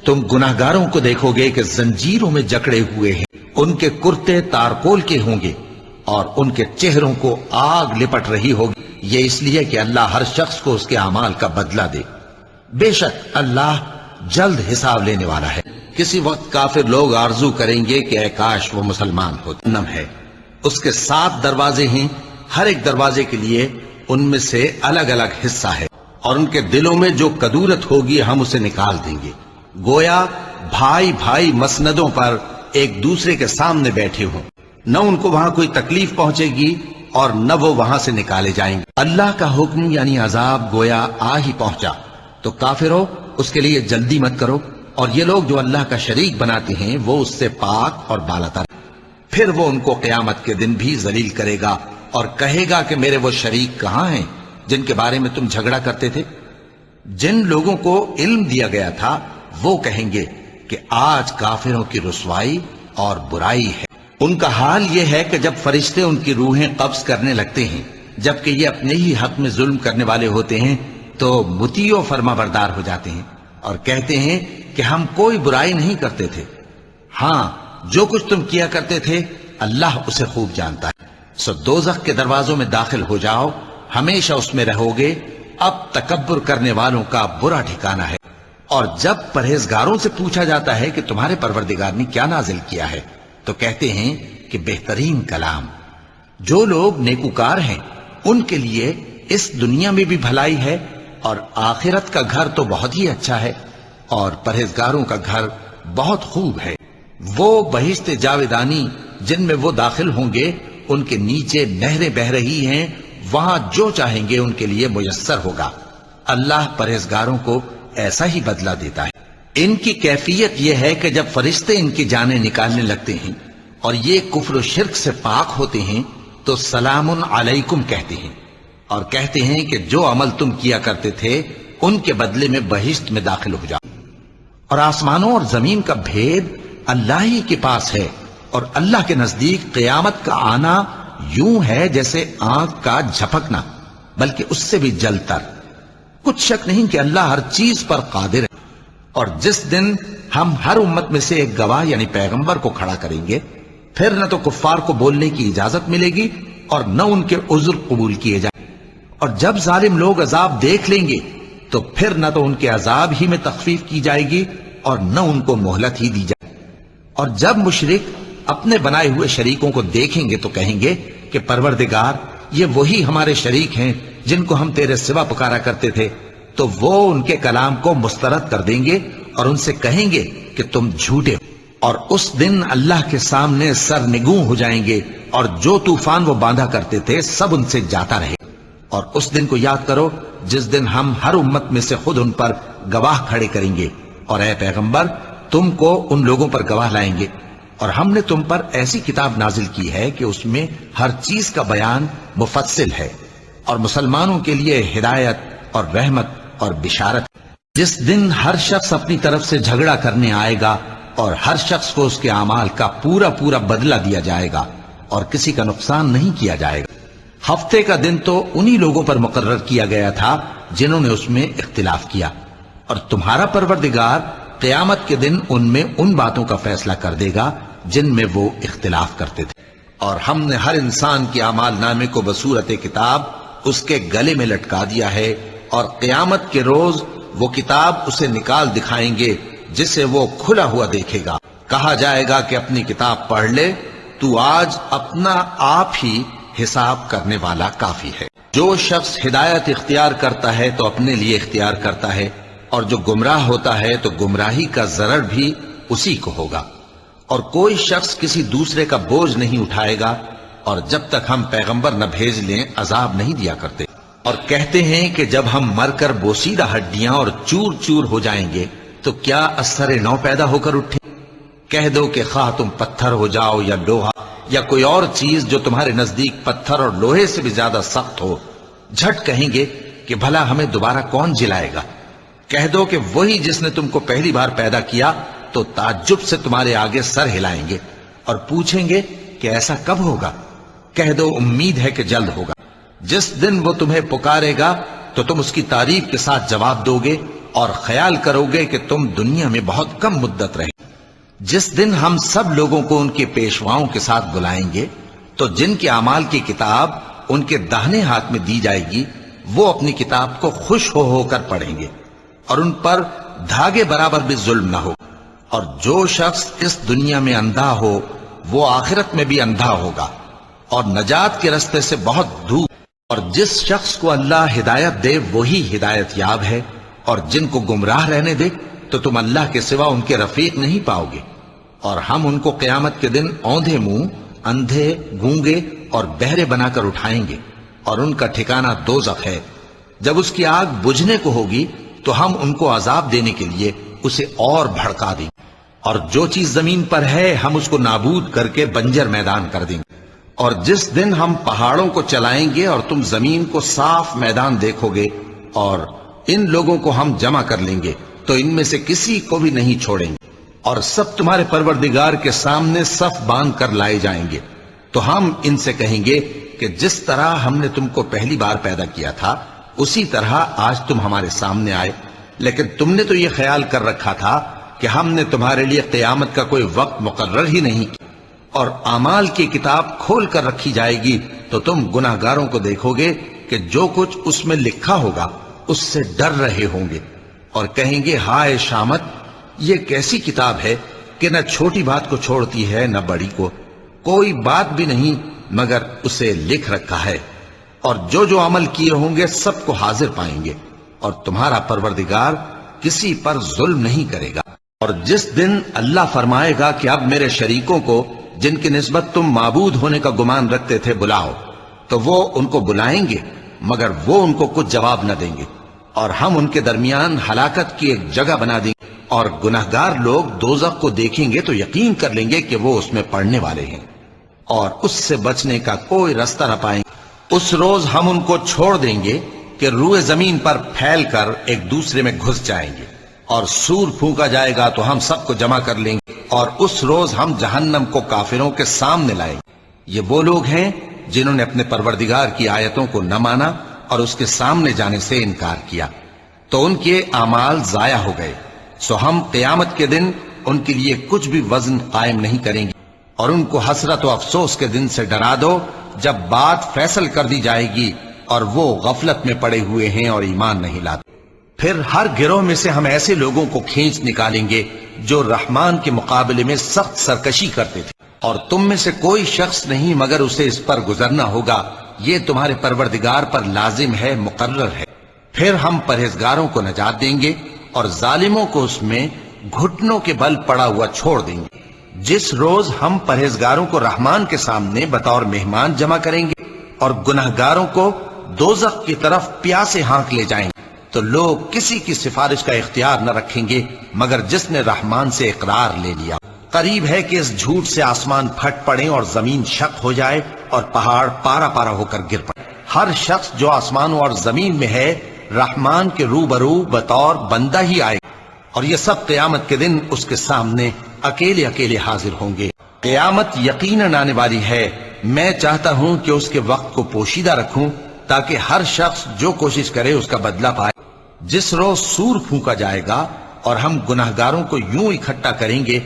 تم گناہگاروں کو دیکھو گے کہ زنجیروں میں جکڑے ہوئے ہیں، ان کے کرتے تارکول کے ہوں گے اور ان کے چہروں کو آگ لپٹ رہی ہوگی، یہ اس لیے کہ اللہ ہر شخص کو اس کے اعمال کا بدلہ دے۔ بے شک اللہ جلد حساب لینے والا ہے۔ کسی وقت کافر لوگ آرزو کریں گے کہ اے کاش وہ مسلمان ہوتے۔ جہنم ہے، اس کے 7 دروازے ہیں، ہر ایک دروازے کے لیے ان میں سے الگ الگ حصہ ہے، اور ان کے دلوں میں جو کدورت ہوگی ہم اسے نکال دیں گے، گویا بھائی بھائی مسندوں پر ایک دوسرے کے سامنے بیٹھے ہوں، نہ ان کو وہاں کوئی تکلیف پہنچے گی اور نہ وہ وہاں سے نکالے جائیں گے۔ اللہ کا حکم یعنی عذاب گویا آ ہی پہنچا، تو کافرو اس کے لیے جلدی مت کرو، اور یہ لوگ جو اللہ کا شریک بناتے ہیں وہ اس سے پاک اور بالاتر۔ پھر وہ ان کو قیامت کے دن بھی ذلیل کرے گا اور کہے گا کہ میرے وہ شریک کہاں ہیں جن کے بارے میں تم جھگڑا کرتے تھے؟ جن لوگوں کو علم دیا گیا تھا وہ کہیں گے کہ آج کافروں کی رسوائی اور برائی ہے۔ ان کا حال یہ ہے کہ جب فرشتے ان کی روحیں قبض کرنے لگتے ہیں جبکہ یہ اپنے ہی حق میں ظلم کرنے والے ہوتے ہیں تو مطیع و فرما بردار ہو جاتے ہیں اور کہتے ہیں کہ ہم کوئی برائی نہیں کرتے تھے۔ ہاں، جو کچھ تم کیا کرتے تھے اللہ اسے خوب جانتا ہے۔ سو دوزخ کے دروازوں میں داخل ہو جاؤ، ہمیشہ اس میں رہو گے، اب تکبر کرنے والوں کا برا ٹھکانہ ہے۔ اور جب پرہیزگاروں سے پوچھا جاتا ہے کہ تمہارے پروردگار نے کیا نازل کیا ہے تو کہتے ہیں کہ بہترین کلام۔ جو لوگ نیکوکار ہیں ان کے لیے اس دنیا میں بھی بھلائی ہے اور آخرت کا گھر تو بہت ہی اچھا ہے، اور پرہیزگاروں کا گھر بہت خوب ہے۔ وہ بہشت جاویدانی جن میں وہ داخل ہوں گے، ان کے نیچے نہریں بہہ رہی ہیں، وہاں جو چاہیں گے ان کے لیے میسر ہوگا۔ اللہ پرہیزگاروں کو ایسا ہی بدلہ دیتا ہے۔ ان کی کیفیت یہ ہے کہ جب فرشتے ان کی جانیں نکالنے لگتے ہیں اور یہ کفر و شرک سے پاک ہوتے ہیں تو سلام علیکم کہتے ہیں، اور کہتے ہیں کہ جو عمل تم کیا کرتے تھے ان کے بدلے میں بہشت میں داخل ہو جاؤ۔ اور آسمانوں اور زمین کا بھید اللہ ہی کے پاس ہے، اور اللہ کے نزدیک قیامت کا آنا یوں ہے جیسے آنکھ کا جھپکنا، بلکہ اس سے بھی جل تر۔ کچھ شک نہیں کہ اللہ ہر چیز پر قادر ہے۔ اور جس دن ہم ہر امت میں سے ایک گواہ یعنی پیغمبر کو کھڑا کریں گے، پھر نہ تو کفار کو بولنے کی اجازت ملے گی اور نہ ان کے عذر قبول کیے جائیں۔ اور جب ظالم لوگ عذاب دیکھ لیں گے تو پھر نہ تو ان کے عذاب ہی میں تخفیف کی جائے گی اور نہ ان کو مہلت ہی دی جائے۔ اور جب مشرک اپنے بنائے ہوئے شریکوں کو دیکھیں گے تو کہیں گے کہ پروردگار یہ وہی ہمارے شریک ہیں جن کو ہم تیرے سوا پکارا کرتے تھے، تو وہ ان کے کلام کو مسترد کر دیں گے اور ان سے کہیں گے کہ تم جھوٹے ہو، اور اس دن اللہ کے سامنے سرنگوں ہو جائیں گے، اور جو طوفان وہ باندھا کرتے تھے سب ان سے جاتا رہے۔ اور اس دن کو یاد کرو جس دن ہم ہر امت میں سے خود ان پر گواہ کھڑے کریں گے، اور اے پیغمبر تم کو ان لوگوں پر گواہ لائیں گے، اور ہم نے تم پر ایسی کتاب نازل کی ہے کہ اس میں ہر چیز کا بیان مفصل ہے، اور مسلمانوں کے لیے ہدایت اور رحمت اور بشارت۔ جس دن ہر شخص اپنی طرف سے جھگڑا کرنے آئے گا اور ہر شخص کو اس کے اعمال کا پورا پورا بدلہ دیا جائے گا اور کسی کا نقصان نہیں کیا جائے گا۔ ہفتے کا دن تو انہی لوگوں پر مقرر کیا گیا تھا جنہوں نے اس میں اختلاف کیا، اور تمہارا پروردگار قیامت کے دن ان میں ان باتوں کا فیصلہ کر دے گا جن میں وہ اختلاف کرتے تھے۔ اور ہم نے ہر انسان کے اعمال نامے کو بصورت کتاب اس کے گلے میں لٹکا دیا ہے، اور قیامت کے روز وہ کتاب اسے نکال دکھائیں گے جسے وہ کھلا ہوا دیکھے گا۔ کہا جائے گا کہ اپنی کتاب پڑھ لے، تو آج اپنا آپ ہی حساب کرنے والا کافی ہے۔ جو شخص ہدایت اختیار کرتا ہے تو اپنے لیے اختیار کرتا ہے، اور جو گمراہ ہوتا ہے تو گمراہی کا ضرر بھی اسی کو ہوگا، اور کوئی شخص کسی دوسرے کا بوجھ نہیں اٹھائے گا، اور جب تک ہم پیغمبر نہ بھیج لیں عذاب نہیں دیا کرتے۔ اور کہتے ہیں کہ جب ہم مر کر بوسیدہ ہڈیاں اور چور چور ہو جائیں گے تو کیا اثر نو پیدا ہو کر اٹھے؟ کہہ دو کہ خواہ تم پتھر ہو جاؤ یا لوہا یا کوئی اور چیز جو تمہارے نزدیک پتھر اور لوہے سے بھی زیادہ سخت ہو، جھٹ کہیں گے کہ بھلا ہمیں دوبارہ کون جلائے گا؟ کہہ دو کہ وہی جس نے تم کو پہلی بار پیدا کیا، تو تعجب سے تمہارے آگے سر ہلائیں گے اور پوچھیں گے کہ ایسا کب ہوگا؟ کہہ دو امید ہے کہ جلد ہوگا۔ جس دن وہ تمہیں پکارے گا تو تم اس کی تعریف کے ساتھ جواب دو گے اور خیال کرو گے کہ تم دنیا میں بہت کم مدت رہے۔ جس دن ہم سب لوگوں کو ان کے پیشواؤں کے ساتھ بلائیں گے تو جن کے اعمال کی کتاب ان کے داہنے ہاتھ میں دی جائے گی وہ اپنی کتاب کو خوش ہو ہو کر پڑھیں گے، اور ان پر دھاگے برابر بھی ظلم نہ ہو۔ اور جو شخص اس دنیا میں اندھا ہو وہ آخرت میں بھی اندھا ہوگا اور نجات کے رستے سے بہت دور۔ اور جس شخص کو اللہ ہدایت دے وہی ہدایت یاب ہے، اور جن کو گمراہ رہنے دے تو تم اللہ کے سوا ان کے رفیق نہیں پاؤ گے۔ اور ہم ان کو قیامت کے دن اوندھے منہ، اندھے، گونگے اور بہرے بنا کر اٹھائیں گے، اور ان کا ٹھکانہ دوزخ ہے۔ جب اس کی آگ بجھنے کو ہوگی تو ہم ان کو عذاب دینے کے لیے اسے اور بھڑکا دیں گے، اور جو چیز زمین پر ہے ہم اس کو نابود کر کے بنجر میدان کر دیں گے۔ اور جس دن ہم پہاڑوں کو چلائیں گے اور تم زمین کو صاف میدان دیکھو گے، اور ان لوگوں کو ہم جمع کر لیں گے تو ان میں سے کسی کو بھی نہیں چھوڑیں گے، اور سب تمہارے پروردگار کے سامنے صف باندھ کر لائے جائیں گے۔ تو ہم ان سے کہیں گے کہ جس طرح ہم نے تم کو پہلی بار پیدا کیا تھا اسی طرح آج تم ہمارے سامنے آئے، لیکن تم نے تو یہ خیال کر رکھا تھا کہ ہم نے تمہارے لیے قیامت کا کوئی وقت مقرر ہی نہیں کیا، اور اعمال کی کتاب کھول کر رکھی جائے گی تو تم گناہگاروں کو دیکھو گے کہ جو کچھ اس میں لکھا ہوگا اس سے ڈر رہے ہوں گے، اور کہیں گے ہائے شامت، یہ کیسی کتاب ہے کہ نہ چھوٹی بات کو چھوڑتی ہے نہ بڑی کو، کوئی بات بھی نہیں مگر اسے لکھ رکھا ہے، اور جو جو عمل کیے ہوں گے سب کو حاضر پائیں گے، اور تمہارا پروردگار کسی پر ظلم نہیں کرے گا۔ اور جس دن اللہ فرمائے گا کہ اب میرے شریکوں کو جن کی نسبت تم معبود ہونے کا گمان رکھتے تھے بلاؤ، تو وہ ان کو بلائیں گے مگر وہ ان کو کچھ جواب نہ دیں گے، اور ہم ان کے درمیان ہلاکت کی ایک جگہ بنا دیں گے، اور گناہگار لوگ دوزخ کو دیکھیں گے تو یقین کر لیں گے کہ وہ اس میں پڑنے والے ہیں، اور اس سے بچنے کا کوئی راستہ نہ پائیں گے۔ اس روز ہم ان کو چھوڑ دیں گے کہ روئے زمین پر پھیل کر ایک دوسرے میں گھس جائیں گے، اور سور پھونکا جائے گا تو ہم سب کو جمع کر لیں گے، اور اس روز ہم جہنم کو کافروں کے سامنے لائیں گے۔ یہ وہ لوگ ہیں جنہوں نے اپنے پروردگار کی آیتوں کو نہ مانا اور اس کے سامنے جانے سے انکار کیا، تو ان کے اعمال ضائع ہو گئے، سو ہم قیامت کے دن ان کے لیے کچھ بھی وزن قائم نہیں کریں گے، اور ان کو حسرت و افسوس کے دن سے ڈرا دو جب بات فیصل کر دی جائے گی اور وہ غفلت میں پڑے ہوئے ہیں اور ایمان نہیں لاتے۔ پھر ہر گروہ میں سے ہم ایسے لوگوں کو کھینچ نکالیں گے جو رحمان کے مقابلے میں سخت سرکشی کرتے تھے، اور تم میں سے کوئی شخص نہیں مگر اسے اس پر گزرنا ہوگا، یہ تمہارے پروردگار پر لازم ہے، مقرر ہے۔ پھر ہم پرہیزگاروں کو نجات دیں گے اور ظالموں کو اس میں گھٹنوں کے بل پڑا ہوا چھوڑ دیں گے۔ جس روز ہم پرہیزگاروں کو رحمان کے سامنے بطور مہمان جمع کریں گے اور گناہگاروں کو دوزخ کی طرف پیاسے ہانک لے جائیں گے، تو لوگ کسی کی سفارش کا اختیار نہ رکھیں گے مگر جس نے رحمان سے اقرار لے لیا۔ قریب ہے کہ اس جھوٹ سے آسمان پھٹ پڑے اور زمین شق ہو جائے اور پہاڑ پارا پارا ہو کر گر پڑے۔ ہر شخص جو آسمانوں اور زمین میں ہے رحمان کے روبرو بطور بندہ ہی آئے اور یہ سب قیامت کے دن اس کے سامنے اکیلے اکیلے حاضر ہوں گے۔ قیامت یقیناً آنے والی ہے، میں چاہتا ہوں کہ اس کے وقت کو پوشیدہ رکھوں تاکہ ہر شخص جو کوشش کرے اس کا بدلہ پائے۔ جس روز سور پھونکا جائے گا اور ہم گناہگاروں کو یوں اکٹھا کریں گے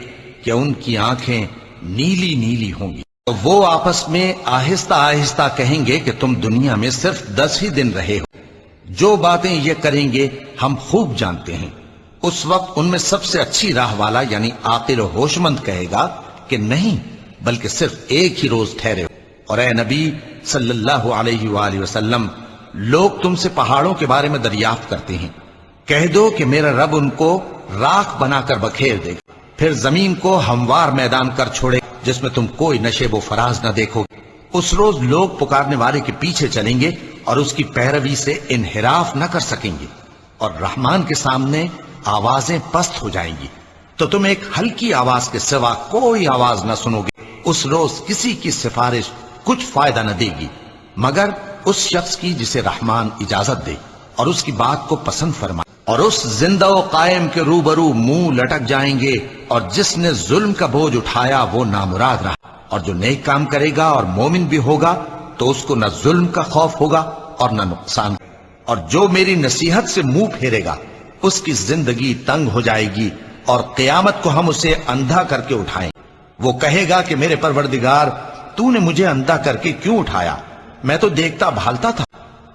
کہ ان کی آنکھیں نیلی نیلی ہوں گی، تو وہ آپس میں آہستہ آہستہ کہیں گے کہ تم دنیا میں صرف 10 ہی دن رہے ہو، جو باتیں یہ کریں گے ہم خوب جانتے ہیں۔ اس وقت ان میں سب سے اچھی راہ والا یعنی عاقل و ہوش مند کہے گا کہ نہیں، بلکہ صرف ایک ہی روز ٹھہرے ہو۔ اور اے نبی صلی اللہ علیہ وآلہ وسلم، لوگ تم سے پہاڑوں کے بارے میں دریافت کرتے ہیں، کہہ دو کہ میرا رب ان کو راکھ بنا کر بکھیر دے گا، پھر زمین کو ہموار میدان کر چھوڑے جس میں تم کوئی نشیب و فراز نہ دیکھو گے۔ اس روز لوگ پکارنے والے کے پیچھے چلیں گے اور اس کی پیروی سے انحراف نہ کر سکیں گے، اور رحمان کے سامنے آوازیں پست ہو جائیں گی، تو تم ایک ہلکی آواز کے سوا کوئی آواز نہ سنو گے۔ اس روز کسی کی سفارش کچھ فائدہ نہ دے گی مگر اس شخص کی جسے رحمان اجازت دے اور اس کی بات کو پسند فرمائے، اور اس زندہ و قائم کے روبرو منہ لٹک جائیں گے، اور جس نے ظلم کا بوجھ اٹھایا وہ نامراد رہا، اور جو نیک کام کرے گا اور مومن بھی ہوگا تو اس کو نہ ظلم کا خوف ہوگا اور نہ نقصان، اور جو میری نصیحت سے منہ پھیرے گا اس کی زندگی تنگ ہو جائے گی، اور قیامت کو ہم اسے اندھا کر کے اٹھائیں۔ وہ کہے گا کہ میرے پروردگار، تو نے مجھے اندھا کر کے کیوں اٹھایا؟ میں تو دیکھتا بھالتا تھا۔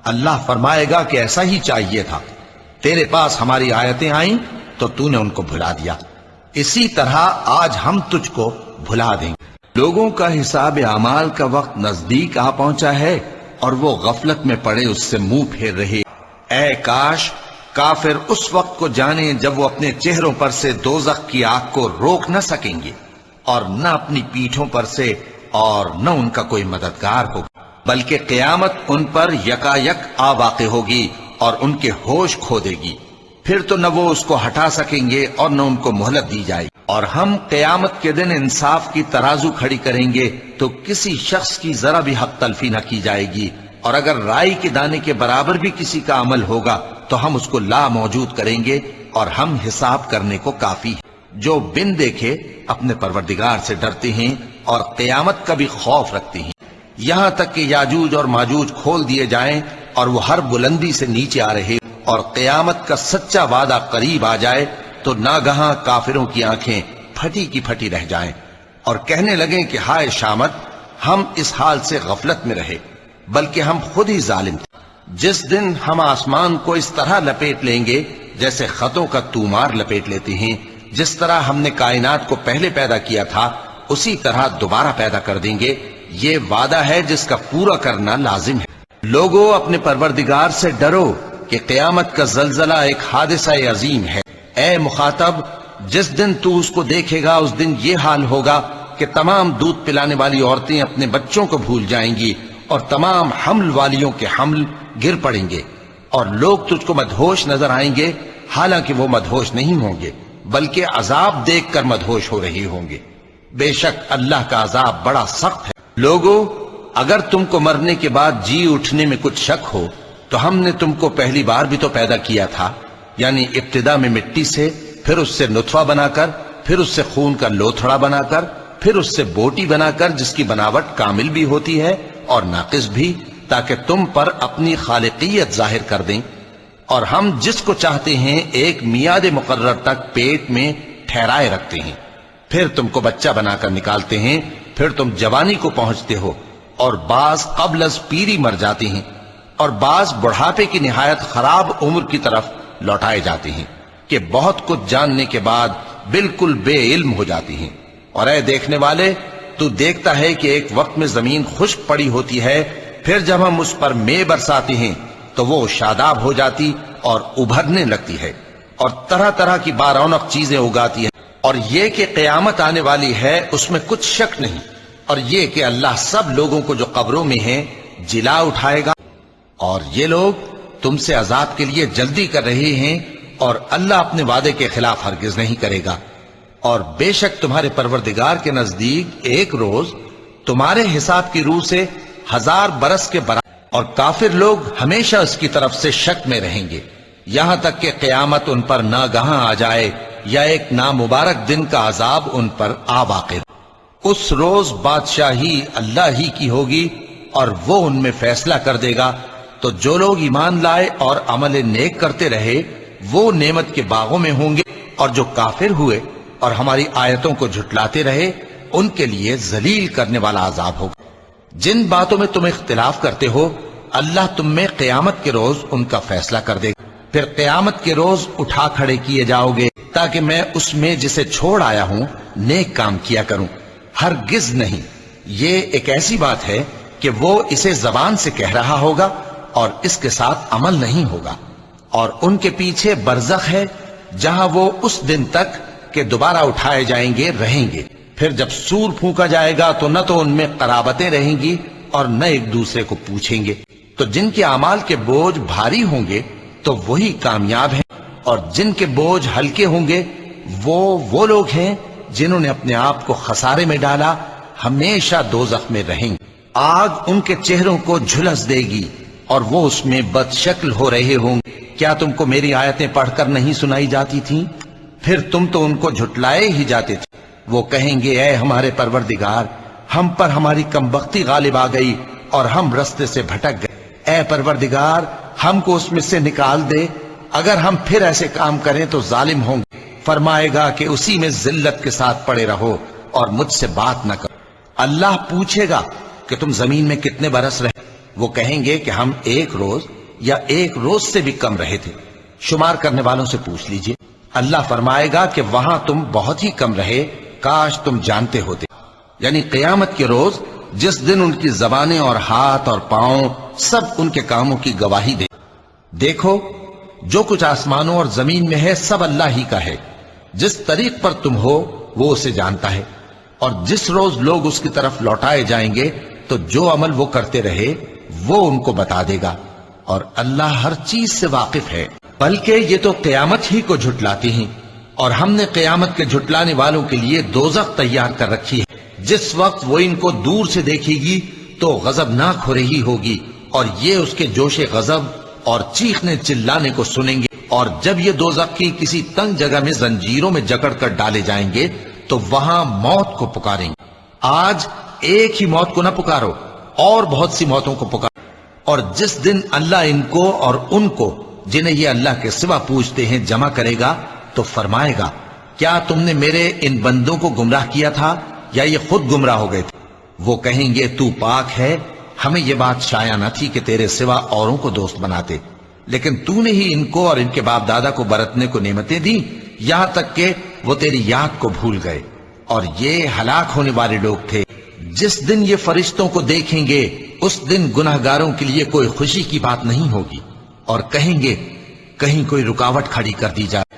اللہ فرمائے گا کہ ایسا ہی چاہیے تھا، تیرے پاس ہماری آیتیں آئیں تو تو نے ان کو بھلا دیا، اسی طرح آج ہم تجھ کو بھلا دیں گے۔ لوگوں کا حساب اعمال کا وقت نزدیک آ پہنچا ہے اور وہ غفلت میں پڑے اس سے منہ پھیر رہے۔ اے کاش کافر اس وقت کو جانے جب وہ اپنے چہروں پر سے دوزخ کی آگ کو روک نہ سکیں گے، اور نہ اپنی پیٹھوں پر سے اور نہ ان کا کوئی مددگار ہوگا، بلکہ قیامت ان پر یکا یک آ واقع ہوگی اور ان کے ہوش کھو دے گی، پھر تو نہ وہ اس کو ہٹا سکیں گے اور نہ ان کو مہلت دی جائے گی۔ اور ہم قیامت کے دن انصاف کی ترازو کھڑی کریں گے تو کسی شخص کی ذرا بھی حق تلفی نہ کی جائے گی، اور اگر رائی کے دانے کے برابر بھی کسی کا عمل ہوگا تو ہم اس کو لا موجود کریں گے، اور ہم حساب کرنے کو کافی ہیں۔ جو بن دیکھے اپنے پروردگار سے ڈرتے ہیں اور قیامت کا بھی خوف رکھتے ہیں، یہاں تک کہ یاجوج اور ماجوج کھول دیے جائیں اور وہ ہر بلندی سے نیچے آ رہے اور قیامت کا سچا وعدہ قریب آ جائے تو ناگہاں کافروں کی آنکھیں پھٹی کی پھٹی رہ جائیں اور کہنے لگیں کہ ہائے شامت، ہم اس حال سے غفلت میں رہے، بلکہ ہم خود ہی ظالم تھے۔ جس دن ہم آسمان کو اس طرح لپیٹ لیں گے جیسے خطوں کا تومار لپیٹ لیتے ہیں، جس طرح ہم نے کائنات کو پہلے پیدا کیا تھا اسی طرح دوبارہ پیدا کر دیں گے، یہ وعدہ ہے جس کا پورا کرنا لازم ہے۔ لوگوں اپنے پروردگار سے ڈرو کہ قیامت کا زلزلہ ایک حادثہ عظیم ہے۔ اے مخاطب، جس دن تو اس کو دیکھے گا اس دن یہ حال ہوگا کہ تمام دودھ پلانے والی عورتیں اپنے بچوں کو بھول جائیں گی اور تمام حمل والیوں کے حمل گر پڑیں گے، اور لوگ تجھ کو مدہوش نظر آئیں گے، حالانکہ وہ مدہوش نہیں ہوں گے بلکہ عذاب دیکھ کر مدہوش ہو رہے ہوں گے۔ بے شک اللہ کا عذاب بڑا سخت ہے۔ لوگوں، اگر تم کو مرنے کے بعد جی اٹھنے میں کچھ شک ہو تو ہم نے تم کو پہلی بار بھی تو پیدا کیا تھا، یعنی ابتدا میں مٹی سے، پھر اس سے نطفہ بنا کر، پھر اس سے خون کا لوتھڑا بنا کر، پھر اس سے بوٹی بنا کر جس کی بناوٹ کامل بھی ہوتی ہے اور ناقص بھی، تاکہ تم پر اپنی خالقیت ظاہر کر دیں۔ اور ہم جس کو چاہتے ہیں ایک میعاد مقرر تک پیٹ میں ٹھہرائے رکھتے ہیں، پھر تم کو بچہ بنا کر نکالتے ہیں، پھر تم جوانی کو پہنچتے ہو، اور بعض قبل از پیری مر جاتے ہیں، اور بعض بڑھاپے کی نہایت خراب عمر کی طرف لوٹائے جاتے ہیں کہ بہت کچھ جاننے کے بعد بالکل بے علم ہو جاتی ہیں۔ اور اے دیکھنے والے، تو دیکھتا ہے کہ ایک وقت میں زمین خشک پڑی ہوتی ہے، پھر جب ہم اس پر مے برساتے ہیں تو وہ شاداب ہو جاتی اور ابھرنے لگتی ہے اور طرح طرح کی بارونق چیزیں اگاتی ہے۔ اور یہ کہ قیامت آنے والی ہے اس میں کچھ شک نہیں، اور یہ کہ اللہ سب لوگوں کو جو قبروں میں ہیں جلا اٹھائے گا، اور یہ لوگ تم سے عذاب کے لیے جلدی کر رہے ہیں، اور اللہ اپنے وعدے کے خلاف ہرگز نہیں کرے گا۔ اور بے شک تمہارے پروردگار کے نزدیک ایک روز تمہارے حساب کی روح سے 1000 برس کے برابر، اور کافر لوگ ہمیشہ اس کی طرف سے شک میں رہیں گے، یہاں تک کہ قیامت ان پر ناگہاں آ جائے یا ایک نامبارک دن کا عذاب ان پر آ واقع ہو۔ اس روز بادشاہی اللہ ہی کی ہوگی اور وہ ان میں فیصلہ کر دے گا، تو جو لوگ ایمان لائے اور عمل نیک کرتے رہے وہ نعمت کے باغوں میں ہوں گے، اور جو کافر ہوئے اور ہماری آیتوں کو جھٹلاتے رہے ان کے لیے ذلیل کرنے والا عذاب ہوگا۔ جن باتوں میں تم اختلاف کرتے ہو اللہ تم میں قیامت کے روز ان کا فیصلہ کر دے گا، پھر قیامت کے روز اٹھا کھڑے کیے جاؤ گے تاکہ میں اس میں جسے چھوڑ آیا ہوں نیک کام کیا کروں۔ ہرگز نہیں، یہ ایک ایسی بات ہے کہ وہ اسے زبان سے کہہ رہا ہوگا اور اس کے ساتھ عمل نہیں ہوگا، اور ان کے پیچھے برزخ ہے جہاں وہ اس دن تک کہ دوبارہ اٹھائے جائیں گے رہیں گے۔ پھر جب سور پھونکا جائے گا تو نہ تو ان میں قرابتیں رہیں گی اور نہ ایک دوسرے کو پوچھیں گے، تو جن کے اعمال کے بوجھ بھاری ہوں گے تو وہی کامیاب ہیں، اور جن کے بوجھ ہلکے ہوں گے وہ لوگ ہیں جنہوں نے اپنے آپ کو خسارے میں ڈالا، ہمیشہ دوزخ میں رہیں گے۔ آگ ان کے چہروں کو جھلس دے گی اور وہ اس میں بد شکل ہو رہے ہوں گے۔ کیا تم کو میری آیتیں پڑھ کر نہیں سنائی جاتی تھیں؟ پھر تم تو ان کو جھٹلائے ہی جاتے تھے۔ وہ کہیں گے اے ہمارے پروردگار، ہم پر ہماری کمبختی غالب آ گئی اور ہم رستے سے بھٹک گئے، اے پروردگار ہم کو اس میں سے نکال دے، اگر ہم پھر ایسے کام کریں تو ظالم ہوں گے۔ فرمائے گا کہ اسی میں ذلت کے ساتھ پڑے رہو اور مجھ سے بات نہ کرو۔ اللہ پوچھے گا کہ تم زمین میں کتنے برس رہے؟ وہ کہیں گے کہ ہم 1 روز یا 1 روز سے بھی کم رہے تھے، شمار کرنے والوں سے پوچھ لیجئے۔ اللہ فرمائے گا کہ وہاں تم بہت ہی کم رہے، کاش تم جانتے ہوتے۔ یعنی قیامت کے روز جس دن ان کی زبانیں اور ہاتھ اور پاؤں سب ان کے کاموں کی گواہی دے۔ دیکھو جو کچھ آسمانوں اور زمین میں ہے سب اللہ ہی کا ہے، جس طریق پر تم ہو وہ اسے جانتا ہے، اور جس روز لوگ اس کی طرف لوٹائے جائیں گے تو جو عمل وہ کرتے رہے وہ ان کو بتا دے گا، اور اللہ ہر چیز سے واقف ہے۔ بلکہ یہ تو قیامت ہی کو جھٹلاتی ہیں، اور ہم نے قیامت کے جھٹلانے والوں کے لیے دوزخ تیار کر رکھی ہے، جس وقت وہ ان کو دور سے دیکھے گی تو غضبناک ہو رہی ہوگی، اور یہ اس کے جوش غضب اور چیخنے چلانے کو سنیں گے۔ اور جب یہ دوزخ کی کسی تنگ جگہ میں زنجیروں میں جکڑ کر ڈالے جائیں گے تو وہاں موت کو پکاریں گے۔ آج ایک ہی موت کو نہ پکارو، اور بہت سی موتوں کو پکارو۔ اور جس دن اللہ ان کو اور ان کو جنہیں یہ اللہ کے سوا پوچھتے ہیں جمع کرے گا تو فرمائے گا کیا تم نے میرے ان بندوں کو گمراہ کیا تھا یا یہ خود گمراہ ہو گئے تھے؟ وہ کہیں گے تو پاک ہے، ہمیں یہ بات شایع نہ تھی کہ تیرے سوا اوروں کو دوست بناتے، لیکن تو نے ہی ان کو اور ان کے باپ دادا کو برتنے کو نعمتیں دی، یہاں تک کہ وہ تیری یاد کو بھول گئے، اور یہ ہلاک ہونے والے لوگ تھے۔ جس دن یہ فرشتوں کو دیکھیں گے اس دن گناہگاروں کے لیے کوئی خوشی کی بات نہیں ہوگی، اور کہیں گے کہیں کوئی رکاوٹ کھڑی کر دی جائے،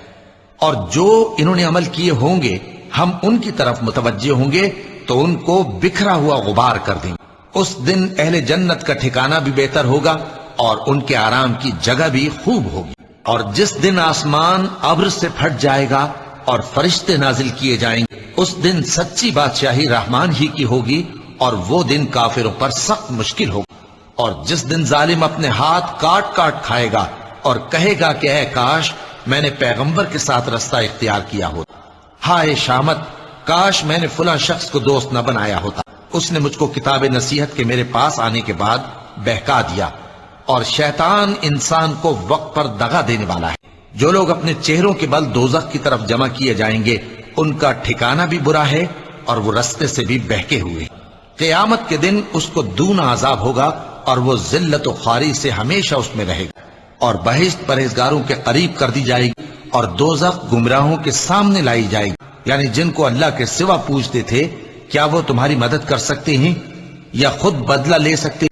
اور جو انہوں نے عمل کیے ہوں گے ہم ان کی طرف متوجہ ہوں گے تو ان کو بکھرا ہوا غبار کر دیں گے۔ اس دن اہل جنت کا ٹھکانہ بھی بہتر ہوگا اور ان کے آرام کی جگہ بھی خوب ہوگی۔ اور جس دن آسمان ابر سے پھٹ جائے گا اور فرشتے نازل کیے جائیں گے، اس دن سچی بادشاہی رحمان ہی کی ہوگی، اور وہ دن کافروں پر سخت مشکل ہوگا۔ اور جس دن ظالم اپنے ہاتھ کاٹ کاٹ کھائے گا اور کہے گا کہ اے کاش میں نے پیغمبر کے ساتھ رستہ اختیار کیا ہوتا، ہائے شامت کاش میں نے فلاں شخص کو دوست نہ بنایا ہوتا، اس نے مجھ کو کتاب نصیحت کے میرے پاس آنے کے بعد بہکا دیا۔ اور شیطان انسان کو وقت پر دغا دینے والا ہے۔ جو لوگ اپنے چہروں کے بل دوزخ کی طرف جمع کیے جائیں گے ان کا ٹھکانہ بھی برا ہے اور وہ رستے سے بھی بہکے ہوئے ہیں۔ قیامت کے دن اس کو دونا عذاب ہوگا اور وہ ذلت و خواری سے ہمیشہ اس میں رہے گا، اور بہشت پرہیزگاروں کے قریب کر دی جائے گی اور دوزخ گمراہوں کے سامنے لائی جائے گی، یعنی جن کو اللہ کے سوا پوچھتے تھے کیا وہ تمہاری مدد کر سکتے ہیں یا خود بدلہ لے سکتے؟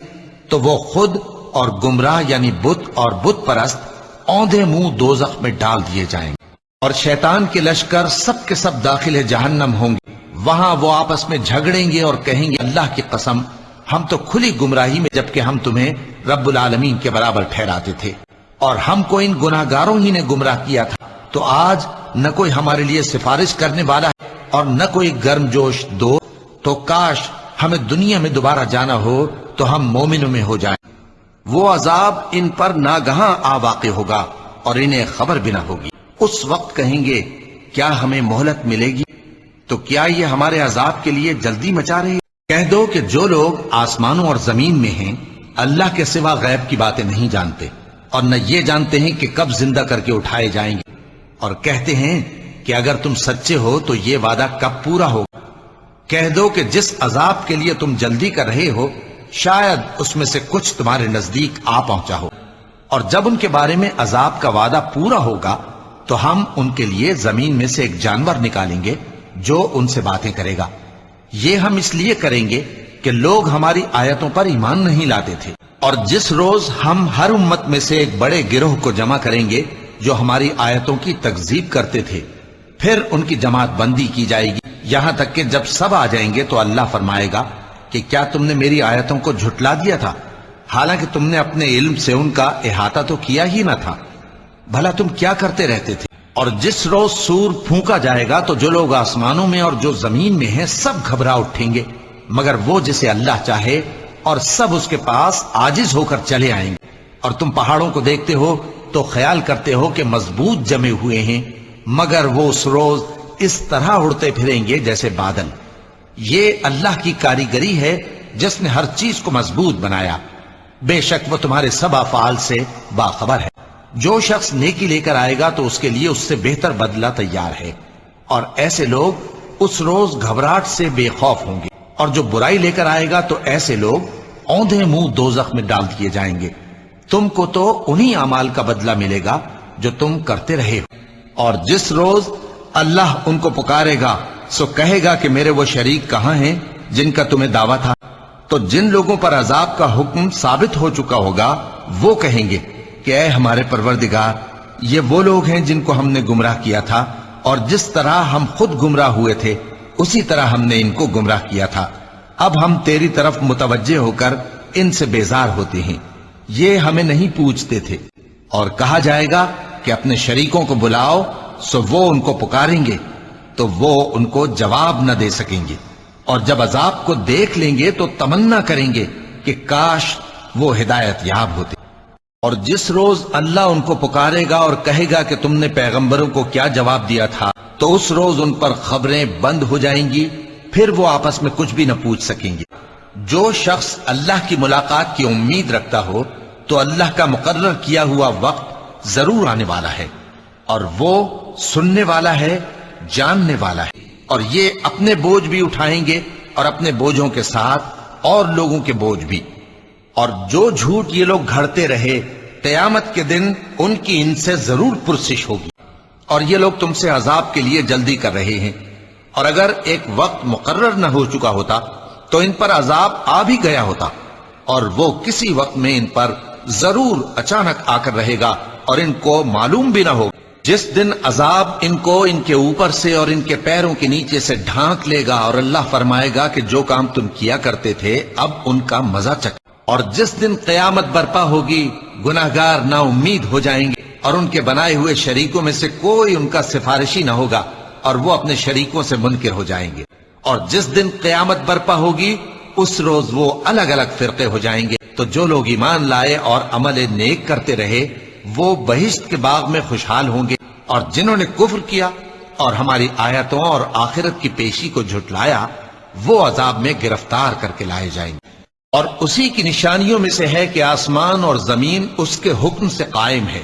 تو وہ خود اور گمراہ یعنی بت اور بت پرست اوندھے منہ دوزخ میں ڈال دیے جائیں گے، اور شیطان کے لشکر سب کے سب داخل جہنم ہوں گے۔ وہاں وہ آپس میں جھگڑیں گے اور کہیں گے اللہ کی قسم ہم تو کھلی گمراہی میں جبکہ ہم تمہیں رب العالمین کے برابر ٹھہراتے تھے، اور ہم کو ان گناہگاروں ہی نے گمراہ کیا تھا، تو آج نہ کوئی ہمارے لیے سفارش کرنے والا ہے اور نہ کوئی گرم جوش دو، تو کاش ہمیں دنیا میں دوبارہ جانا ہو تو ہم مومنوں میں ہو جائیں۔ وہ عذاب ان پر ناگہاں آ واقع ہوگا اور انہیں خبر بھی نہ ہوگی۔ اس وقت کہیں گے کیا ہمیں مہلت ملے گی؟ تو کیا یہ ہمارے عذاب کے لیے جلدی مچا رہے ہیں؟ کہہ دو کہ جو لوگ آسمانوں اور زمین میں ہیں اللہ کے سوا غیب کی باتیں نہیں جانتے، اور نہ یہ جانتے ہیں کہ کب زندہ کر کے اٹھائے جائیں گے، اور کہتے ہیں کہ اگر تم سچے ہو تو یہ وعدہ کب پورا ہوگا؟ کہہ دو کہ جس عذاب کے لیے تم جلدی کر رہے ہو شاید اس میں سے کچھ تمہارے نزدیک آ پہنچا ہو، اور جب ان کے بارے میں عذاب کا وعدہ پورا ہوگا تو ہم ان کے لیے زمین میں سے ایک جانور نکالیں گے جو ان سے باتیں کرے گا۔ یہ ہم اس لیے کریں گے کہ لوگ ہماری آیتوں پر ایمان نہیں لاتے تھے، اور جس روز ہم ہر امت میں سے ایک بڑے گروہ کو جمع کریں گے جو ہماری آیتوں کی تکذیب کرتے تھے، پھر ان کی جماعت بندی کی جائے گی، یہاں تک کہ جب سب آ جائیں گے تو اللہ فرمائے گا کہ کیا تم نے میری آیتوں کو جھٹلا دیا تھا، حالانکہ تم نے اپنے علم سے ان کا احاطہ تو کیا ہی نہ تھا، بھلا تم کیا کرتے رہتے تھے؟ اور جس روز سور پھونکا جائے گا تو جو لوگ آسمانوں میں اور جو زمین میں ہیں سب گھبرا اٹھیں گے مگر وہ جسے اللہ چاہے، اور سب اس کے پاس عاجز ہو کر چلے آئیں گے۔ اور تم پہاڑوں کو دیکھتے ہو تو خیال کرتے ہو کہ مضبوط جمے ہوئے ہیں، مگر وہ اس روز اس طرح اڑتے پھریں گے جیسے بادل۔ یہ اللہ کی کاریگری ہے جس نے ہر چیز کو مضبوط بنایا، بے شک وہ تمہارے سب افعال سے باخبر ہے۔ جو شخص نیکی لے کر آئے گا تو اس کے لیے اس سے بہتر بدلہ تیار ہے، اور ایسے لوگ اس روز گھبراہٹ سے بے خوف ہوں گے، اور جو برائی لے کر آئے گا تو ایسے لوگ اوندھے منہ دوزخ میں ڈال دیے جائیں گے۔ تم کو تو انہی اعمال کا بدلہ ملے گا جو تم کرتے رہے ہو۔ اور جس روز اللہ ان کو پکارے گا سو کہے گا کہ میرے وہ شریک کہاں ہیں جن کا تمہیں دعویٰ تھا؟ تو جن لوگوں پر عذاب کا حکم ثابت ہو چکا ہوگا وہ کہیں گے کہ اے ہمارے پروردگار، یہ وہ لوگ ہیں جن کو ہم نے گمراہ کیا تھا، اور جس طرح ہم خود گمراہ ہوئے تھے اسی طرح ہم نے ان کو گمراہ کیا تھا، اب ہم تیری طرف متوجہ ہو کر ان سے بیزار ہوتے ہیں، یہ ہمیں نہیں پوچھتے تھے۔ اور کہا جائے گا کہ اپنے شریکوں کو بلاؤ، سو وہ ان کو پکاریں گے تو وہ ان کو جواب نہ دے سکیں گے، اور جب عذاب کو دیکھ لیں گے تو تمنا کریں گے کہ کاش وہ ہدایت یاب ہوتے۔ اور جس روز اللہ ان کو پکارے گا اور کہے گا کہ تم نے پیغمبروں کو کیا جواب دیا تھا، تو اس روز ان پر خبریں بند ہو جائیں گی، پھر وہ آپس میں کچھ بھی نہ پوچھ سکیں گے۔ جو شخص اللہ کی ملاقات کی امید رکھتا ہو تو اللہ کا مقرر کیا ہوا وقت ضرور آنے والا ہے، اور وہ سننے والا ہے، جاننے والا ہے۔ اور یہ اپنے بوجھ بھی اٹھائیں گے اور اپنے بوجھوں کے ساتھ اور لوگوں کے بوجھ بھی۔ اور جو جھوٹ یہ لوگ گھڑتے رہے قیامت کے دن ان کی ان سے ضرور پرسش ہوگی، اور یہ لوگ تم سے عذاب کے لیے جلدی کر رہے ہیں، اور اگر ایک وقت مقرر نہ ہو چکا ہوتا تو ان پر عذاب آ بھی گیا ہوتا، اور وہ کسی وقت میں ان پر ضرور اچانک آ کر رہے گا اور ان کو معلوم بھی نہ ہو۔ جس دن عذاب ان کو ان کے اوپر سے اور ان کے پیروں کے نیچے سے ڈھانک لے گا، اور اللہ فرمائے گا کہ جو کام تم کیا کرتے تھے اب ان کا مزہ چکھ۔ اور جس دن قیامت برپا ہوگی گناہگار نا امید ہو جائیں گے، اور ان کے بنائے ہوئے شریکوں میں سے کوئی ان کا سفارشی نہ ہوگا، اور وہ اپنے شریکوں سے منکر ہو جائیں گے۔ اور جس دن قیامت برپا ہوگی اس روز وہ الگ الگ فرقے ہو جائیں گے، تو جو لوگ ایمان لائے اور عمل نیک کرتے رہے وہ بہشت کے باغ میں خوشحال ہوں گے، اور جنہوں نے کفر کیا اور ہماری آیتوں اور آخرت کی پیشی کو جھٹلایا وہ عذاب میں گرفتار کر کے لائے جائیں گے۔ اور اسی کی نشانیوں میں سے ہے کہ آسمان اور زمین اس کے حکم سے قائم ہے،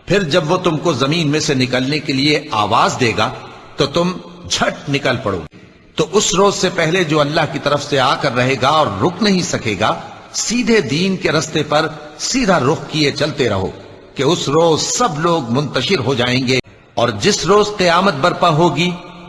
پھر جب وہ تم کو زمین میں سے نکلنے کے لیے آواز دے گا تو تم جھٹ نکل پڑو گے۔ تو اس روز سے پہلے جو اللہ کی طرف سے آ کر رہے گا اور رک نہیں سکے گا، سیدھے دین کے رستے پر سیدھا رخ کیے چلتے رہو کہ کہ اس روز سب لوگ منتشر ہو جائیں گے، اور جس روز قیامت برپا ہوگی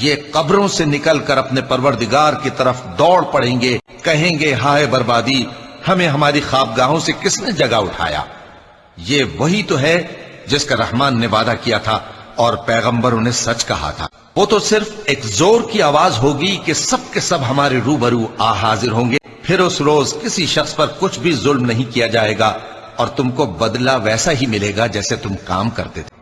یہ قبروں سے نکل کر اپنے پروردگار کی طرف دوڑ پڑیں گے، کہیں گے ہائے بربادی، ہمیں ہماری خوابگاہوں سے کس نے جگہ اٹھایا۔ یہ وہی تو ہے جس کا رحمان نے وعدہ کیا تھا اور پیغمبروں نے سچ کہا تھا۔ وہ تو صرف ایک زور کی آواز ہوگی کہ سب کے سب ہمارے روبرو آ حاضر ہوں گے، پھر اس روز کسی شخص پر کچھ بھی ظلم نہیں کیا جائے گا اور تم کو بدلہ ویسا ہی ملے گا جیسے تم کام کرتے تھے۔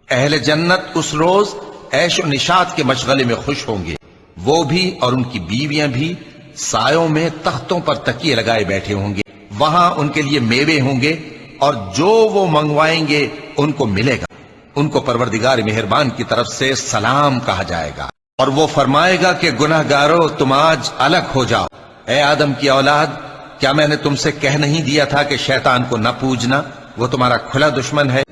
اہل جنت اس روز عیش و نشاط کے مشغلے میں خوش ہوں گے، وہ بھی اور ان کی بیویاں بھی سایوں میں تختوں پر تکیے لگائے بیٹھے ہوں گے، وہاں ان کے لیے میوے ہوں گے اور جو وہ منگوائیں گے ان کو ملے گا۔ ان کو پروردگار مہربان کی طرف سے سلام کہا جائے گا، اور وہ فرمائے گا کہ گناہ گارو تم آج الگ ہو جاؤ۔ اے آدم کی اولاد، کیا میں نے تم سے کہہ نہیں دیا تھا کہ شیطان کو نہ پوجنا، وہ تمہارا کھلا دشمن ہے۔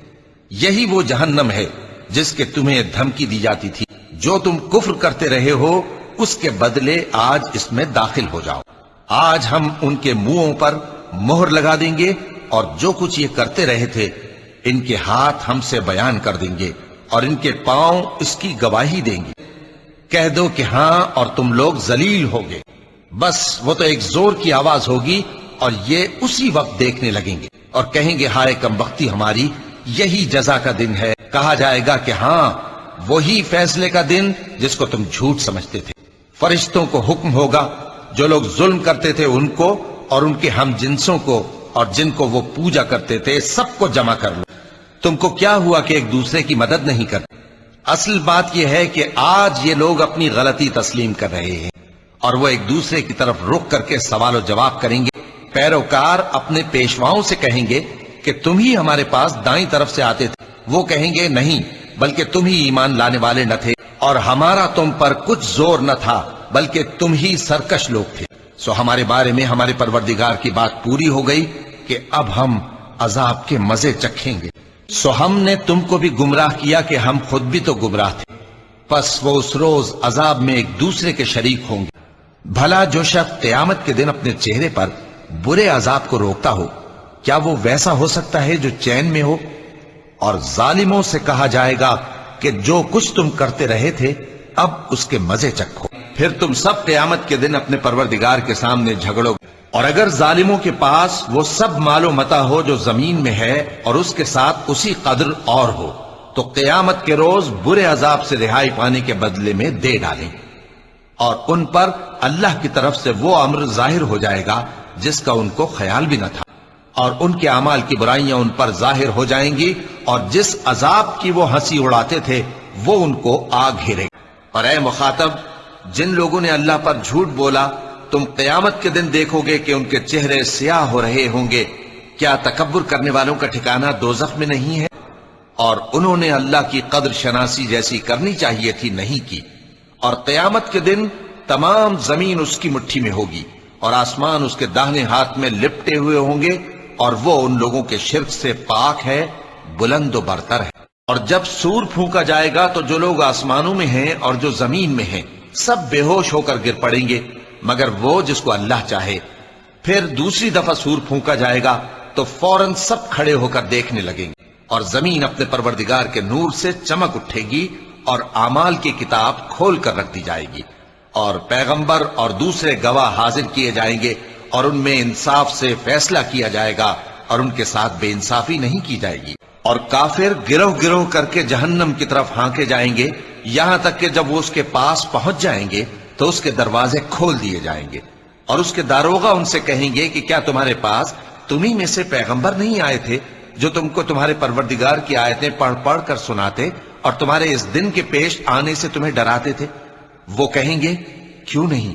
یہی وہ جہنم ہے جس کے تمہیں دھمکی دی جاتی تھی، جو تم کفر کرتے رہے ہو اس کے بدلے آج اس میں داخل ہو جاؤ۔ آج ہم ان کے منہوں پر مہر لگا دیں گے اور جو کچھ یہ کرتے رہے تھے ان کے ہاتھ ہم سے بیان کر دیں گے اور ان کے پاؤں اس کی گواہی دیں گے۔ کہہ دو کہ ہاں اور تم لوگ ذلیل ہوگے۔ بس وہ تو ایک زور کی آواز ہوگی اور یہ اسی وقت دیکھنے لگیں گے اور کہیں گے ہائے کم بختی ہماری، یہی جزا کا دن ہے۔ کہا جائے گا کہ ہاں وہی فیصلے کا دن جس کو تم جھوٹ سمجھتے تھے۔ فرشتوں کو حکم ہوگا جو لوگ ظلم کرتے تھے ان کو اور ان کے ہم جنسوں کو اور جن کو وہ پوجا کرتے تھے سب کو جمع کر لو۔ تم کو کیا ہوا کہ ایک دوسرے کی مدد نہیں کرتے؟ اصل بات یہ ہے کہ آج یہ لوگ اپنی غلطی تسلیم کر رہے ہیں اور وہ ایک دوسرے کی طرف رخ کر کے سوال و جواب کریں گے۔ پیروکار اپنے پیشواؤں سے کہیں گے کہ تم ہی ہمارے پاس دائیں طرف سے آتے تھے۔ وہ کہیں گے نہیں، بلکہ تم ہی ایمان لانے والے نہ تھے اور ہمارا تم پر کچھ زور نہ تھا، بلکہ تم ہی سرکش لوگ تھے۔ سو ہمارے بارے میں ہمارے پروردگار کی بات پوری ہو گئی کہ اب ہم عذاب کے مزے چکھیں گے۔ سو ہم نے تم کو بھی گمراہ کیا کہ ہم خود بھی تو گمراہ تھے، پس وہ اس روز عذاب میں ایک دوسرے کے شریک ہوں گے۔ بھلا جو شخص قیامت کے دن اپنے چہرے پر برے عذاب کو روکتا ہو، کیا وہ ویسا ہو سکتا ہے جو چین میں ہو؟ اور ظالموں سے کہا جائے گا کہ جو کچھ تم کرتے رہے تھے اب اس کے مزے چکھو۔ پھر تم سب قیامت کے دن اپنے پروردگار کے سامنے جھگڑو گے، اور اگر ظالموں کے پاس وہ سب مال و متاع ہو جو زمین میں ہے اور اس کے ساتھ اسی قدر اور ہو، تو قیامت کے روز برے عذاب سے رہائی پانے کے بدلے میں دے ڈالیں، اور ان پر اللہ کی طرف سے وہ امر ظاہر ہو جائے گا جس کا ان کو خیال بھی نہ تھا، اور ان کے اعمال کی برائیاں ان پر ظاہر ہو جائیں گی، اور جس عذاب کی وہ ہنسی اڑاتے تھے وہ ان کو آ گھیرے گا۔ اور اے مخاطب، جن لوگوں نے اللہ پر جھوٹ بولا تم قیامت کے دن دیکھو گے کہ ان کے چہرے سیاہ ہو رہے ہوں گے۔ کیا تکبر کرنے والوں کا ٹھکانہ دوزخ میں نہیں ہے؟ اور انہوں نے اللہ کی قدر شناسی جیسی کرنی چاہیے تھی نہیں کی۔ اور قیامت کے دن تمام زمین اس کی مٹھی میں ہوگی اور آسمان اس کے داہنے ہاتھ میں لپٹے ہوئے ہوں گے، اور وہ ان لوگوں کے شرک سے پاک ہے، بلند و برتر ہے۔ اور جب سور پھونکا جائے گا تو جو لوگ آسمانوں میں ہیں اور جو زمین میں ہیں سب بے ہوش ہو کر گر پڑیں گے مگر وہ جس کو اللہ چاہے۔ پھر دوسری دفعہ سور پھونکا جائے گا تو فوراً سب کھڑے ہو کر دیکھنے لگیں گے، اور زمین اپنے پروردگار کے نور سے چمک اٹھے گی اور اعمال کی کتاب کھول کر رکھ دی جائے گی، اور پیغمبر اور دوسرے گواہ حاضر کیے جائیں گے، اور ان میں انصاف سے فیصلہ کیا جائے گا اور ان کے ساتھ بے انصافی نہیں کی جائے گی۔ اور کافر گروہ گروہ کر کے جہنم کی طرف ہانکے جائیں گے، یہاں تک کہ جب وہ اس کے پاس پہنچ جائیں گے تو اس کے دروازے کھول دیے جائیں گے، اور اس کے داروغہ ان سے کہیں گے کہ کیا تمہارے پاس تمہیں میں سے پیغمبر نہیں آئے تھے جو تم کو تمہارے پروردگار کی آیتیں پڑھ پڑھ کر سناتے اور تمہارے اس دن کے پیش آنے سے تمہیں ڈراتے تھے؟ وہ کہیں گے کیوں نہیں،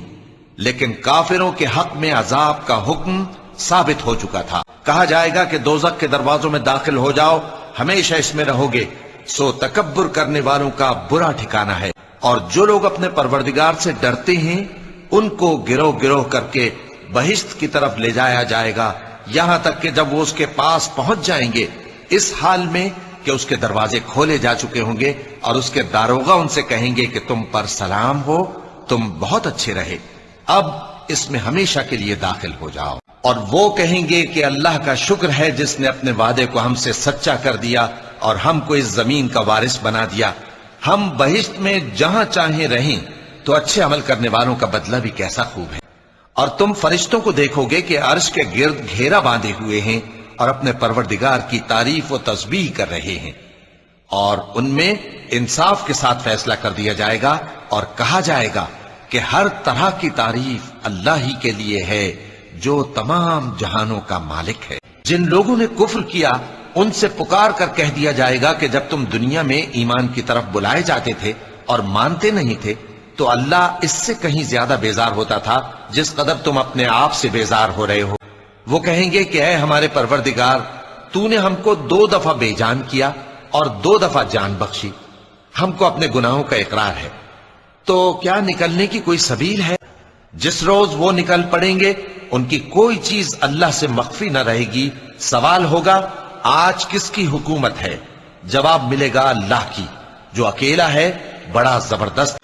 لیکن کافروں کے حق میں عذاب کا حکم ثابت ہو چکا تھا۔ کہا جائے گا کہ دوزخ کے دروازوں میں داخل ہو جاؤ، ہمیشہ اس میں رہو گے، سو تکبر کرنے والوں کا برا ٹھکانہ ہے۔ اور جو لوگ اپنے پروردگار سے ڈرتے ہیں ان کو گروہ گروہ کر کے بہشت کی طرف لے جایا جائے گا، یہاں تک کہ جب وہ اس کے پاس پہنچ جائیں گے اس حال میں کہ اس کے دروازے کھولے جا چکے ہوں گے، اور اس کے داروغہ ان سے کہیں گے کہ تم پر سلام ہو، تم بہت اچھے رہے، اب اس میں ہمیشہ کے لیے داخل ہو جاؤ۔ اور وہ کہیں گے کہ اللہ کا شکر ہے جس نے اپنے وعدے کو ہم سے سچا کر دیا اور ہم کو اس زمین کا وارث بنا دیا، ہم بہشت میں جہاں چاہیں رہیں تو اچھے عمل کرنے والوں کا بدلہ بھی کیسا خوب ہے۔ اور تم فرشتوں کو دیکھو گے کہ عرش کے گرد گھیرا باندھے ہوئے ہیں اور اپنے پروردگار کی تعریف و تسبیح کر رہے ہیں، اور ان میں انصاف کے ساتھ فیصلہ کر دیا جائے گا اور کہا جائے گا کہ ہر طرح کی تعریف اللہ ہی کے لیے ہے جو تمام جہانوں کا مالک ہے۔ جن لوگوں نے کفر کیا ان سے پکار کر کہہ دیا جائے گا کہ جب تم دنیا میں ایمان کی طرف بلائے جاتے تھے اور مانتے نہیں تھے تو اللہ اس سے کہیں زیادہ بیزار ہوتا تھا جس قدر تم اپنے آپ سے بیزار ہو رہے ہو۔ وہ کہیں گے کہ اے ہمارے پروردگار، تو نے ہم کو 2 دفعہ بے جان کیا اور 2 دفعہ جان بخشی، ہم کو اپنے گناہوں کا اقرار ہے، تو کیا نکلنے کی کوئی سبیل ہے؟ جس روز وہ نکل پڑیں گے ان کی کوئی چیز اللہ سے مخفی نہ رہے گی۔ سوال ہوگا آج کس کی حکومت ہے؟ جواب ملے گا اللہ کی، جو اکیلا ہے، بڑا زبردست۔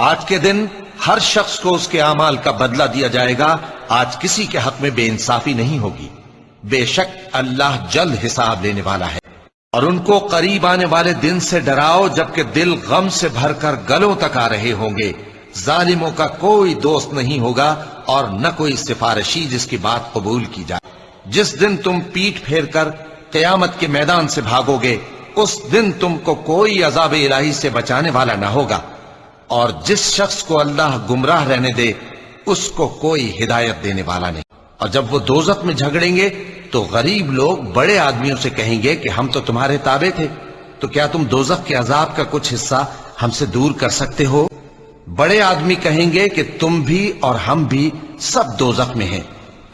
آج کے دن ہر شخص کو اس کے اعمال کا بدلہ دیا جائے گا۔ آج کسی کے حق میں بے انصافی نہیں ہوگی۔ بے شک اللہ جلد حساب لینے والا ہے۔ اور ان کو قریب آنے والے دن سے ڈراؤ جبکہ دل غم سے بھر کر گلوں تک آ رہے ہوں گے۔ ظالموں کا کوئی دوست نہیں ہوگا اور نہ کوئی سفارشی جس کی بات قبول کی جائے۔ جس دن تم پیٹ پھیر کر قیامت کے میدان سے بھاگو گے اس دن تم کو کوئی عذاب الہی سے بچانے والا نہ ہوگا، اور جس شخص کو اللہ گمراہ رہنے دے اس کو کوئی ہدایت دینے والا نہیں۔ اور جب وہ دوزخ میں جھگڑیں گے تو غریب لوگ بڑے آدمیوں سے کہیں گے کہ ہم تو تمہارے تابع تھے، تو کیا تم دوزخ کے عذاب کا کچھ حصہ ہم سے دور کر سکتے ہو؟ بڑے آدمی کہیں گے کہ تم بھی اور ہم بھی سب دوزخ میں ہیں،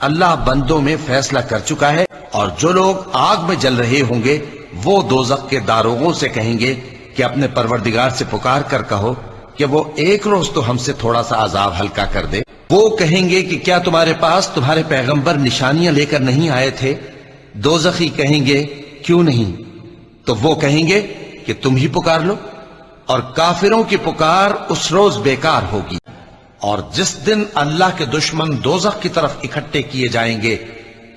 اللہ بندوں میں فیصلہ کر چکا ہے۔ اور جو لوگ آگ میں جل رہے ہوں گے وہ دوزخ کے داروغوں سے کہیں گے کہ اپنے پروردگار سے پکار کر کہو کہ وہ ایک روز تو ہم سے تھوڑا سا عذاب ہلکا کر دے۔ وہ کہیں گے کہ کیا تمہارے پاس تمہارے پیغمبر نشانیاں لے کر نہیں آئے تھے؟ دوزخی کہیں گے کیوں نہیں؟ تو وہ کہیں گے کہ تم ہی پکار لو، اور کافروں کی پکار اس روز بیکار ہوگی۔ اور جس دن اللہ کے دشمن دوزخ کی طرف اکٹھے کیے جائیں گے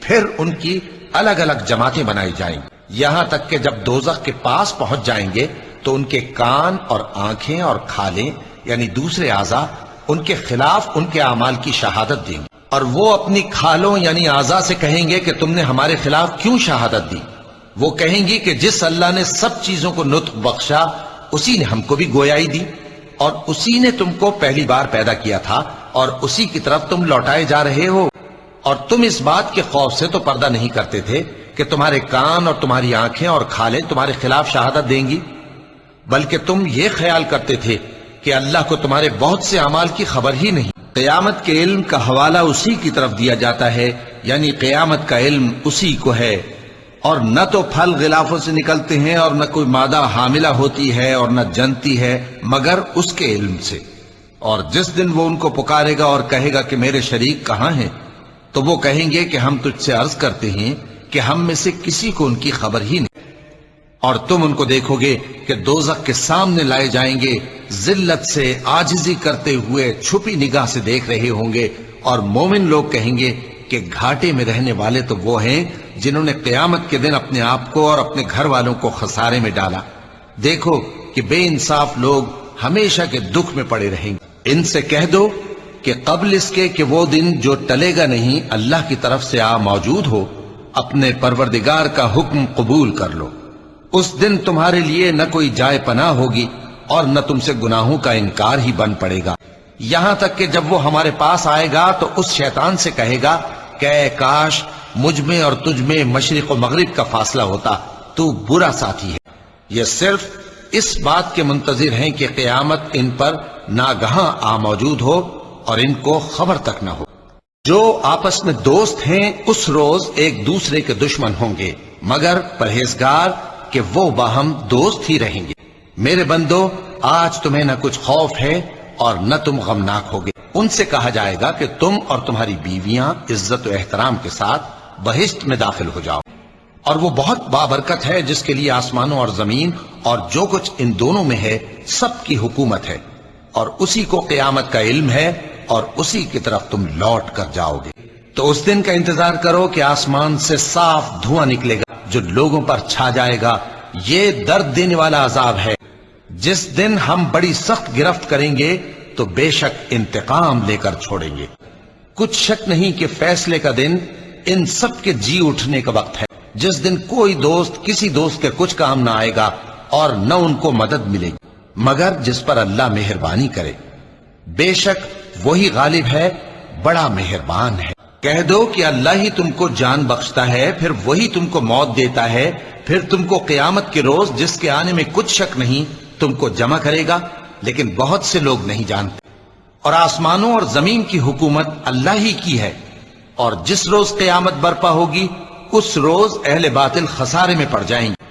پھر ان کی الگ الگ جماعتیں بنائی جائیں گی، یہاں تک کہ جب دوزخ کے پاس پہنچ جائیں گے تو ان کے کان اور آنکھیں اور کھالیں یعنی دوسرے اعضاء ان کے خلاف ان کے اعمال کی شہادت دیں گے، اور وہ اپنی کھالوں یعنی اعضاء سے کہیں گے کہ تم نے ہمارے خلاف کیوں شہادت دی؟ وہ کہیں گی کہ جس اللہ نے سب چیزوں کو نطق بخشا اسی نے ہم کو بھی گویائی دی، اور اسی نے تم کو پہلی بار پیدا کیا تھا اور اسی کی طرف تم لوٹائے جا رہے ہو، اور تم اس بات کے خوف سے تو پردہ نہیں کرتے تھے کہ تمہارے کان اور تمہاری آنکھیں اور کھالیں تمہارے خلاف شہادت دیں گی، بلکہ تم یہ خیال کرتے تھے کہ اللہ کو تمہارے بہت سے اعمال کی خبر ہی نہیں۔ قیامت کے علم کا حوالہ اسی کی طرف دیا جاتا ہے، یعنی قیامت کا علم اسی کو ہے، اور نہ تو پھل غلافوں سے نکلتے ہیں اور نہ کوئی مادہ حاملہ ہوتی ہے اور نہ جنتی ہے مگر اس کے علم سے۔ اور جس دن وہ ان کو پکارے گا اور کہے گا کہ میرے شریک کہاں ہیں، تو وہ کہیں گے کہ ہم تجھ سے عرض کرتے ہیں کہ ہم میں سے کسی کو ان کی خبر ہی نہیں۔ اور تم ان کو دیکھو گے کہ دوزخ کے سامنے لائے جائیں گے، ذلت سے عاجزی کرتے ہوئے چھپی نگاہ سے دیکھ رہے ہوں گے، اور مومن لوگ کہیں گے کہ گھاٹے میں رہنے والے تو وہ ہیں جنہوں نے قیامت کے دن اپنے آپ کو اور اپنے گھر والوں کو خسارے میں ڈالا۔ دیکھو کہ بے انصاف لوگ ہمیشہ کے دکھ میں پڑے رہیں گے۔ ان سے کہہ دو کہ قبل اس کے کہ وہ دن جو ٹلے گا نہیں اللہ کی طرف سے آ موجود ہو، اپنے پروردگار کا حکم قبول کر لو۔ اس دن تمہارے لیے نہ کوئی جائے پناہ ہوگی اور نہ تم سے گناہوں کا انکار ہی بن پڑے گا، یہاں تک کہ جب وہ ہمارے پاس آئے گا تو اس شیطان سے کہے گا کہ اے کاش مجھ میں اور تجھ میں مشرق و مغرب کا فاصلہ ہوتا، تو برا ساتھی ہے۔ یہ صرف اس بات کے منتظر ہیں کہ قیامت ان پر ناگہاں آ موجود ہو اور ان کو خبر تک نہ ہو۔ جو آپس میں دوست ہیں اس روز ایک دوسرے کے دشمن ہوں گے، مگر پرہیزگار کہ وہ باہم دوست ہی رہیں گے۔ میرے بندو، آج تمہیں نہ کچھ خوف ہے اور نہ تم غمناک ہوگے۔ ان سے کہا جائے گا کہ تم اور تمہاری بیویاں عزت و احترام کے ساتھ بہشت میں داخل ہو جاؤ، اور وہ بہت بابرکت ہے جس کے لیے آسمانوں اور زمین اور جو کچھ ان دونوں میں ہے سب کی حکومت ہے، اور اسی کو قیامت کا علم ہے اور اسی کی طرف تم لوٹ کر جاؤ گے۔ تو اس دن کا انتظار کرو کہ آسمان سے صاف دھواں نکلے گا جو لوگوں پر چھا جائے گا، یہ درد دینے والا عذاب ہے۔ جس دن ہم بڑی سخت گرفت کریں گے تو بے شک انتقام لے کر چھوڑیں گے۔ کچھ شک نہیں کہ فیصلے کا دن ان سب کے جی اٹھنے کا وقت ہے، جس دن کوئی دوست کسی دوست کے کچھ کام نہ آئے گا اور نہ ان کو مدد ملے گی مگر جس پر اللہ مہربانی کرے، بے شک وہی غالب ہے، بڑا مہربان ہے۔ کہہ دو کہ اللہ ہی تم کو جان بخشتا ہے، پھر وہی تم کو موت دیتا ہے، پھر تم کو قیامت کے روز جس کے آنے میں کچھ شک نہیں تم کو جمع کرے گا، لیکن بہت سے لوگ نہیں جانتے۔ اور آسمانوں اور زمین کی حکومت اللہ ہی کی ہے، اور جس روز قیامت برپا ہوگی اس روز اہل باطل خسارے میں پڑ جائیں گے،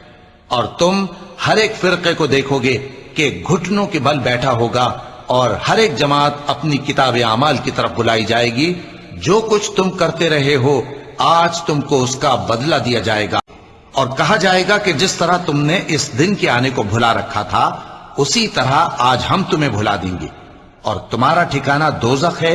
اور تم ہر ایک فرقے کو دیکھو گے کہ گھٹنوں کے بل بیٹھا ہوگا، اور ہر ایک جماعت اپنی کتاب اعمال کی طرف بلائی جائے گی، جو کچھ تم کرتے رہے ہو آج تم کو اس کا بدلہ دیا جائے گا، اور کہا جائے گا کہ جس طرح تم نے اس دن کے آنے کو بھلا رکھا تھا اسی طرح آج ہم تمہیں بھلا دیں گے، اور تمہارا ٹھکانہ دوزخ ہے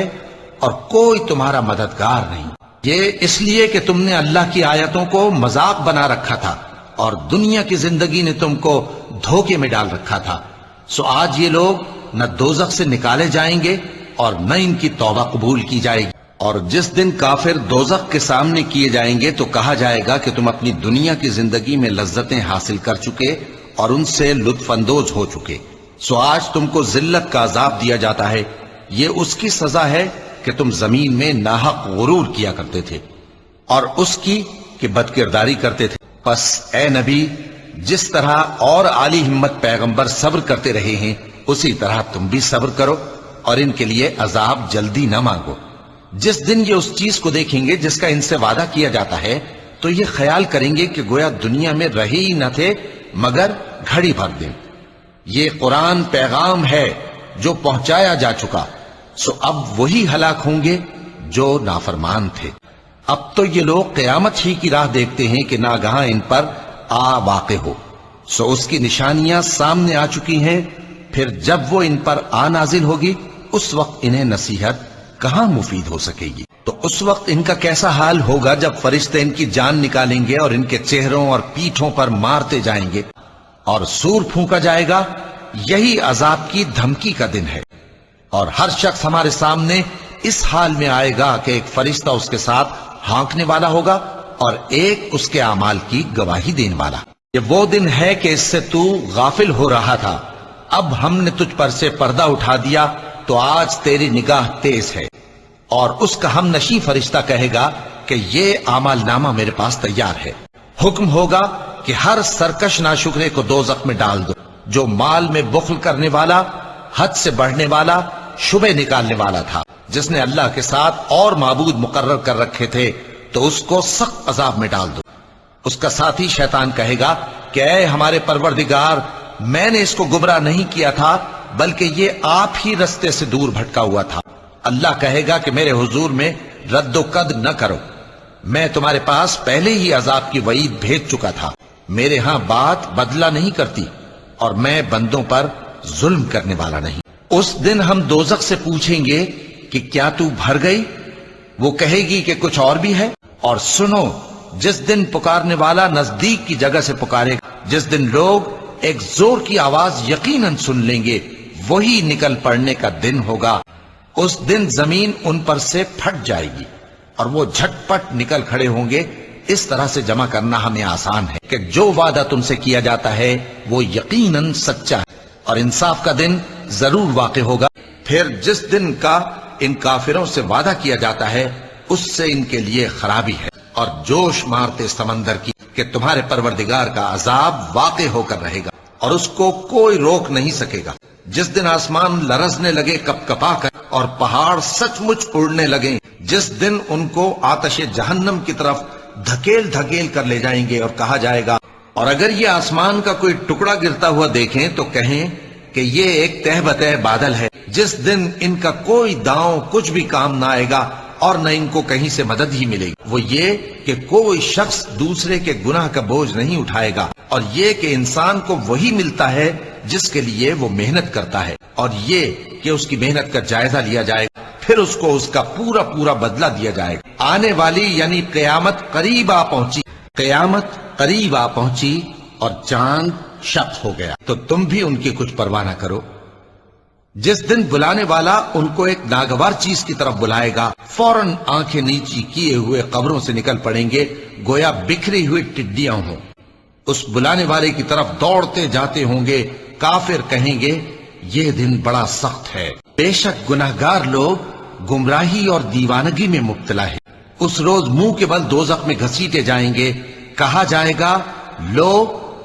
اور کوئی تمہارا مددگار نہیں۔ یہ اس لیے کہ تم نے اللہ کی آیتوں کو مذاق بنا رکھا تھا اور دنیا کی زندگی نے تم کو دھوکے میں ڈال رکھا تھا، سو آج یہ لوگ نہ دوزخ سے نکالے جائیں گے اور نہ ان کی توبہ قبول کی جائے گی۔ اور جس دن کافر دوزخ کے سامنے کیے جائیں گے تو کہا جائے گا کہ تم اپنی دنیا کی زندگی میں لذتیں حاصل کر چکے اور ان سے لطف اندوز ہو چکے، سو آج تم کو ذلت کا عذاب دیا جاتا ہے، یہ اس کی سزا ہے کہ تم زمین میں ناحق غرور کیا کرتے تھے، اور اس کی کہ بدکرداری کرتے تھے۔ پس اے نبی، جس طرح اور عالی ہمت پیغمبر صبر کرتے رہے ہیں اسی طرح تم بھی صبر کرو، اور ان کے لیے عذاب جلدی نہ مانگو۔ جس دن یہ اس چیز کو دیکھیں گے جس کا ان سے وعدہ کیا جاتا ہے تو یہ خیال کریں گے کہ گویا دنیا میں رہے ہی نہ تھے مگر گھڑی بھر دن۔ یہ قرآن پیغام ہے جو پہنچایا جا چکا، سو اب وہی ہلاک ہوں گے جو نافرمان تھے۔ اب تو یہ لوگ قیامت ہی کی راہ دیکھتے ہیں کہ ناگہاں ان پر آ واقع ہو، سو اس کی نشانیاں سامنے آ چکی ہیں، پھر جب وہ ان پر آ نازل ہوگی اس وقت انہیں نصیحت کہاں مفید ہو سکے گی۔ تو اس وقت ان کا کیسا حال ہوگا جب فرشتے ان کی جان نکالیں گے اور ان کے چہروں اور پیٹھوں پر مارتے جائیں گے اور سور پھونکا جائے گا، یہی عذاب کی دھمکی کا دن ہے۔ اور ہر شخص ہمارے سامنے اس حال میں آئے گا کہ ایک فرشتہ اس کے ساتھ ہانکنے والا ہوگا اور ایک اس کے اعمال کی گواہی دینے والا۔ یہ وہ دن ہے کہ اس سے تو غافل ہو رہا تھا، اب ہم نے تجھ پر سے پردہ اٹھا دیا تو آج تیری نگاہ تیز ہے۔ اور اس کا ہم نشیں فرشتہ کہے گا کہ یہ اعمال نامہ میرے پاس تیار ہے۔ حکم ہوگا کہ ہر سرکش ناشکرے کو دوزخ میں ڈال دو، جو مال میں بخل کرنے والا، حد سے بڑھنے والا، شبہ نکالنے والا تھا، جس نے اللہ کے ساتھ اور معبود مقرر کر رکھے تھے، تو اس کو سخت عذاب میں ڈال دو۔ اس کا ساتھی شیطان کہے گا کہ اے ہمارے پروردگار، میں نے اس کو گمراہ نہیں کیا تھا بلکہ یہ آپ ہی رستے سے دور بھٹکا ہوا تھا۔ اللہ کہے گا کہ میرے حضور میں رد و قد نہ کرو، میں تمہارے پاس پہلے ہی عذاب کی وعید بھیج چکا تھا، میرے ہاں بات بدلہ نہیں کرتی اور میں بندوں پر ظلم کرنے والا نہیں۔ اس دن ہم دوزخ سے پوچھیں گے کہ کیا تو بھر گئی؟ وہ کہے گی کہ کچھ اور بھی ہے۔ اور سنو، جس دن پکارنے والا نزدیک کی جگہ سے پکارے گا، جس دن لوگ ایک زور کی آواز یقیناً سن لیں گے، وہی نکل پڑنے کا دن ہوگا۔ اس دن زمین ان پر سے پھٹ جائے گی اور وہ جھٹ پٹ نکل کھڑے ہوں گے۔ اس طرح سے جمع کرنا ہمیں آسان ہے کہ جو وعدہ تم سے کیا جاتا ہے وہ یقیناً سچا ہے، اور انصاف کا دن ضرور واقع ہوگا۔ پھر جس دن کا ان کافروں سے وعدہ کیا جاتا ہے اس سے ان کے لیے خرابی ہے، اور جوش مارتے سمندر کی کہ تمہارے پروردگار کا عذاب واقع ہو کر رہے گا اور اس کو کوئی روک نہیں سکے گا۔ جس دن آسمان لرزنے لگے کپ کپا کر اور پہاڑ سچ مچ اڑنے لگیں، جس دن ان کو آتش جہنم کی طرف دھکیل دھکیل کر لے جائیں گے، اور کہا جائے گا اور اگر یہ آسمان کا کوئی ٹکڑا گرتا ہوا دیکھیں تو کہیں کہ یہ ایک تہ بتہ بادل ہے۔ جس دن ان کا کوئی داؤں کچھ بھی کام نہ آئے گا اور نہ ان کو کہیں سے مدد ہی ملے گی، وہ یہ کہ کوئی شخص دوسرے کے گناہ کا بوجھ نہیں اٹھائے گا، اور یہ کہ انسان کو وہی ملتا ہے جس کے لیے وہ محنت کرتا ہے، اور یہ کہ اس کی محنت کا جائزہ لیا جائے گا، پھر اس کو اس کا پورا پورا بدلہ دیا جائے گا۔ آنے والی یعنی قیامت قریب آ پہنچی، قیامت قریب آ پہنچی اور چاند شک ہو گیا تو تم بھی ان کی کچھ پرواہ نہ کرو۔ جس دن بلانے والا ان کو ایک ناگوار چیز کی طرف بلائے گا، فوراً آنکھیں نیچی کیے ہوئے قبروں سے نکل پڑیں گے گویا بکھری ہوئی ٹڈیاں ہوں۔ اس بلانے والے کی طرف دوڑتے جاتے ہوں گے۔ کافر کہیں گے یہ دن بڑا سخت ہے، بے شک گناہگار لوگ گمراہی اور دیوانگی میں مبتلا ہے۔ اس روز منہ کے بل دوزخ میں گھسیٹے جائیں گے، کہا جائے گا لو